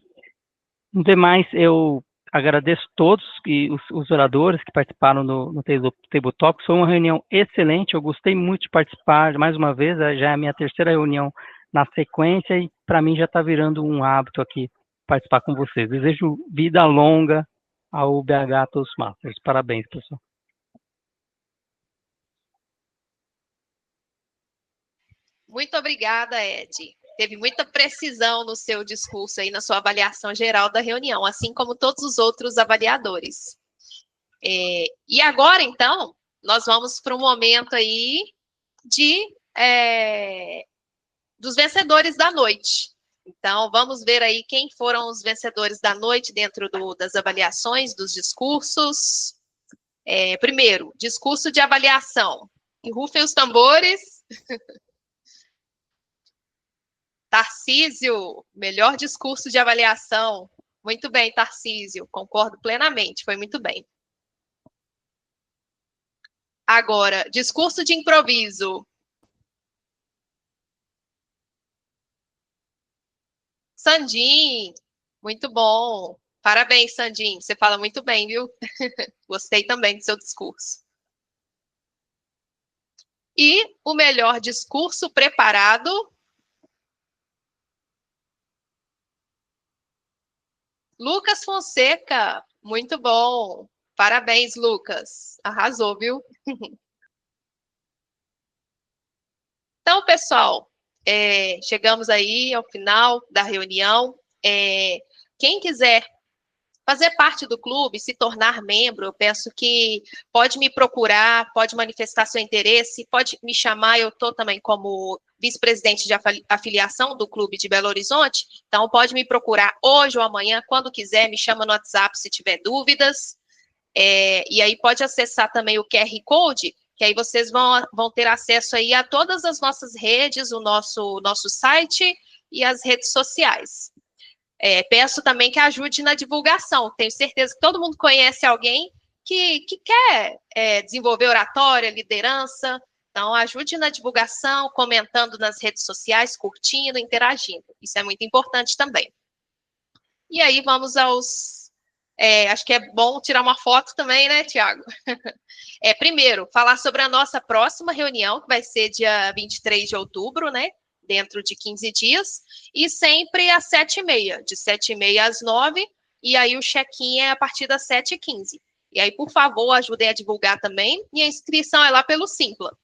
No demais, eu agradeço todos os oradores que participaram no Table Talks. Foi uma reunião excelente, eu gostei muito de participar, mais uma vez, já é a minha terceira reunião na sequência e para mim já está virando um hábito aqui participar com vocês. Desejo vida longa ao BH Toastmasters. Parabéns, pessoal. Muito obrigada, Ed. Teve muita precisão no seu discurso aí, na sua avaliação geral da reunião, assim como todos os outros avaliadores. E agora, então, nós vamos para um momento aí dos vencedores da noite. Então, vamos ver aí quem foram os vencedores da noite dentro das avaliações, dos discursos. Primeiro, discurso de avaliação. E rufem os tambores. Tarcísio, melhor discurso de avaliação. Muito bem, Tarcísio, concordo plenamente, foi muito bem. Agora, discurso de improviso. Sandin, muito bom. Parabéns, Sandin, você fala muito bem, viu? Gostei também do seu discurso. E o melhor discurso preparado. Lucas Fonseca, muito bom. Parabéns, Lucas. Arrasou, viu? Então, pessoal, chegamos aí ao final da reunião. Quem quiser fazer parte do clube, se tornar membro, eu peço que pode me procurar, pode manifestar seu interesse, pode me chamar, eu estou também como vice-presidente de afiliação do Clube de Belo Horizonte, então pode me procurar hoje ou amanhã, quando quiser, me chama no WhatsApp se tiver dúvidas, e aí pode acessar também o QR Code, que aí vocês vão ter acesso aí a todas as nossas redes, o nosso site e as redes sociais. Peço também que ajude na divulgação. Tenho certeza que todo mundo conhece alguém que quer desenvolver oratória, liderança. Então, ajude na divulgação, comentando nas redes sociais, curtindo, interagindo. Isso é muito importante também. E aí, vamos aos... acho que é bom tirar uma foto também, né, Tiago? Primeiro, falar sobre a nossa próxima reunião, que vai ser dia 23 de outubro, né? Dentro de 15 dias, e sempre às 7h30, de 7h30 às 9h, e aí o check-in é a partir das 7h15. E aí, por favor, ajudem a divulgar também, e a inscrição é lá pelo Simpla.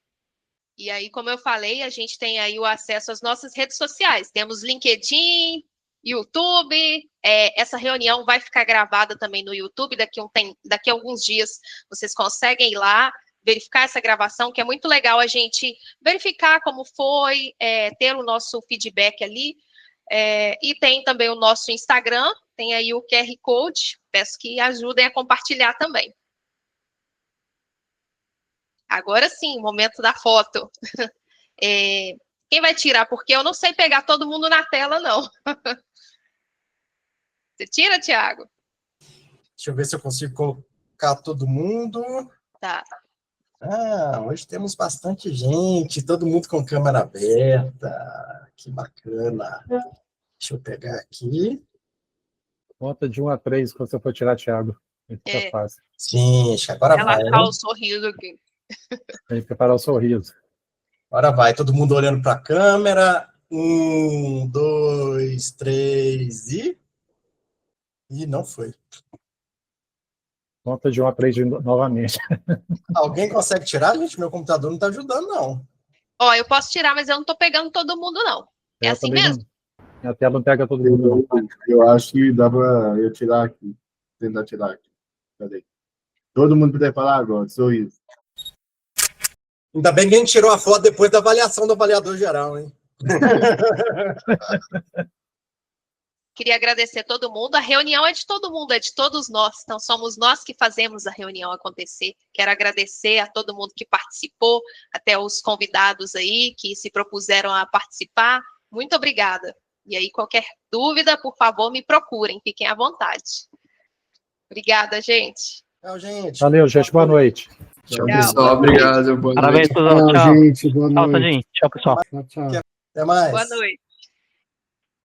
E aí, como eu falei, a gente tem aí o acesso às nossas redes sociais. Temos LinkedIn, YouTube. Essa reunião vai ficar gravada também no YouTube. Daqui a alguns dias vocês conseguem ir lá verificar essa gravação, que é muito legal a gente verificar como foi, ter o nosso feedback ali. E tem também o nosso Instagram, tem aí o QR Code. Peço que ajudem a compartilhar também. Agora sim, momento da foto. Quem vai tirar? Porque eu não sei pegar todo mundo na tela, não. Você tira, Thiago? Deixa eu ver se eu consigo colocar todo mundo. Tá. Hoje temos bastante gente, todo mundo com câmera aberta. Que bacana. Deixa eu pegar aqui. Conta de 1 a 3 quando você for tirar, Thiago. Fica fácil. Sim, acho que agora vai. Relaxar o sorriso aqui. Tem que preparar o sorriso. Agora vai, todo mundo olhando para a câmera. 1, 2, 3 e não foi. Conta de 1 a 3 novamente. Alguém consegue tirar, gente? Meu computador não está ajudando, não. Eu posso tirar, mas eu não estou pegando todo mundo, não. É assim mesmo? Minha tela não pega todo mundo. Eu acho que dá para eu tirar aqui. Tentar tirar aqui. Cadê? Todo mundo puder falar agora, sorriso. Ainda bem que a gente tirou a foto depois da avaliação do avaliador geral, hein? Queria agradecer todo mundo. A reunião é de todo mundo, é de todos nós. Então, somos nós que fazemos a reunião acontecer. Quero agradecer a todo mundo que participou, até os convidados aí que se propuseram a participar. Muito obrigada. E aí, qualquer dúvida, por favor, me procurem. Fiquem à vontade. Obrigada, gente. Tchau, gente. Valeu, gente. Boa noite. Tchau, pessoal. Obrigado. Boa Parabéns, noite. pessoal. Tchau. gente. Boa Tchau, noite. Tadinho. Tchau, pessoal. Tchau. Até mais. Boa noite.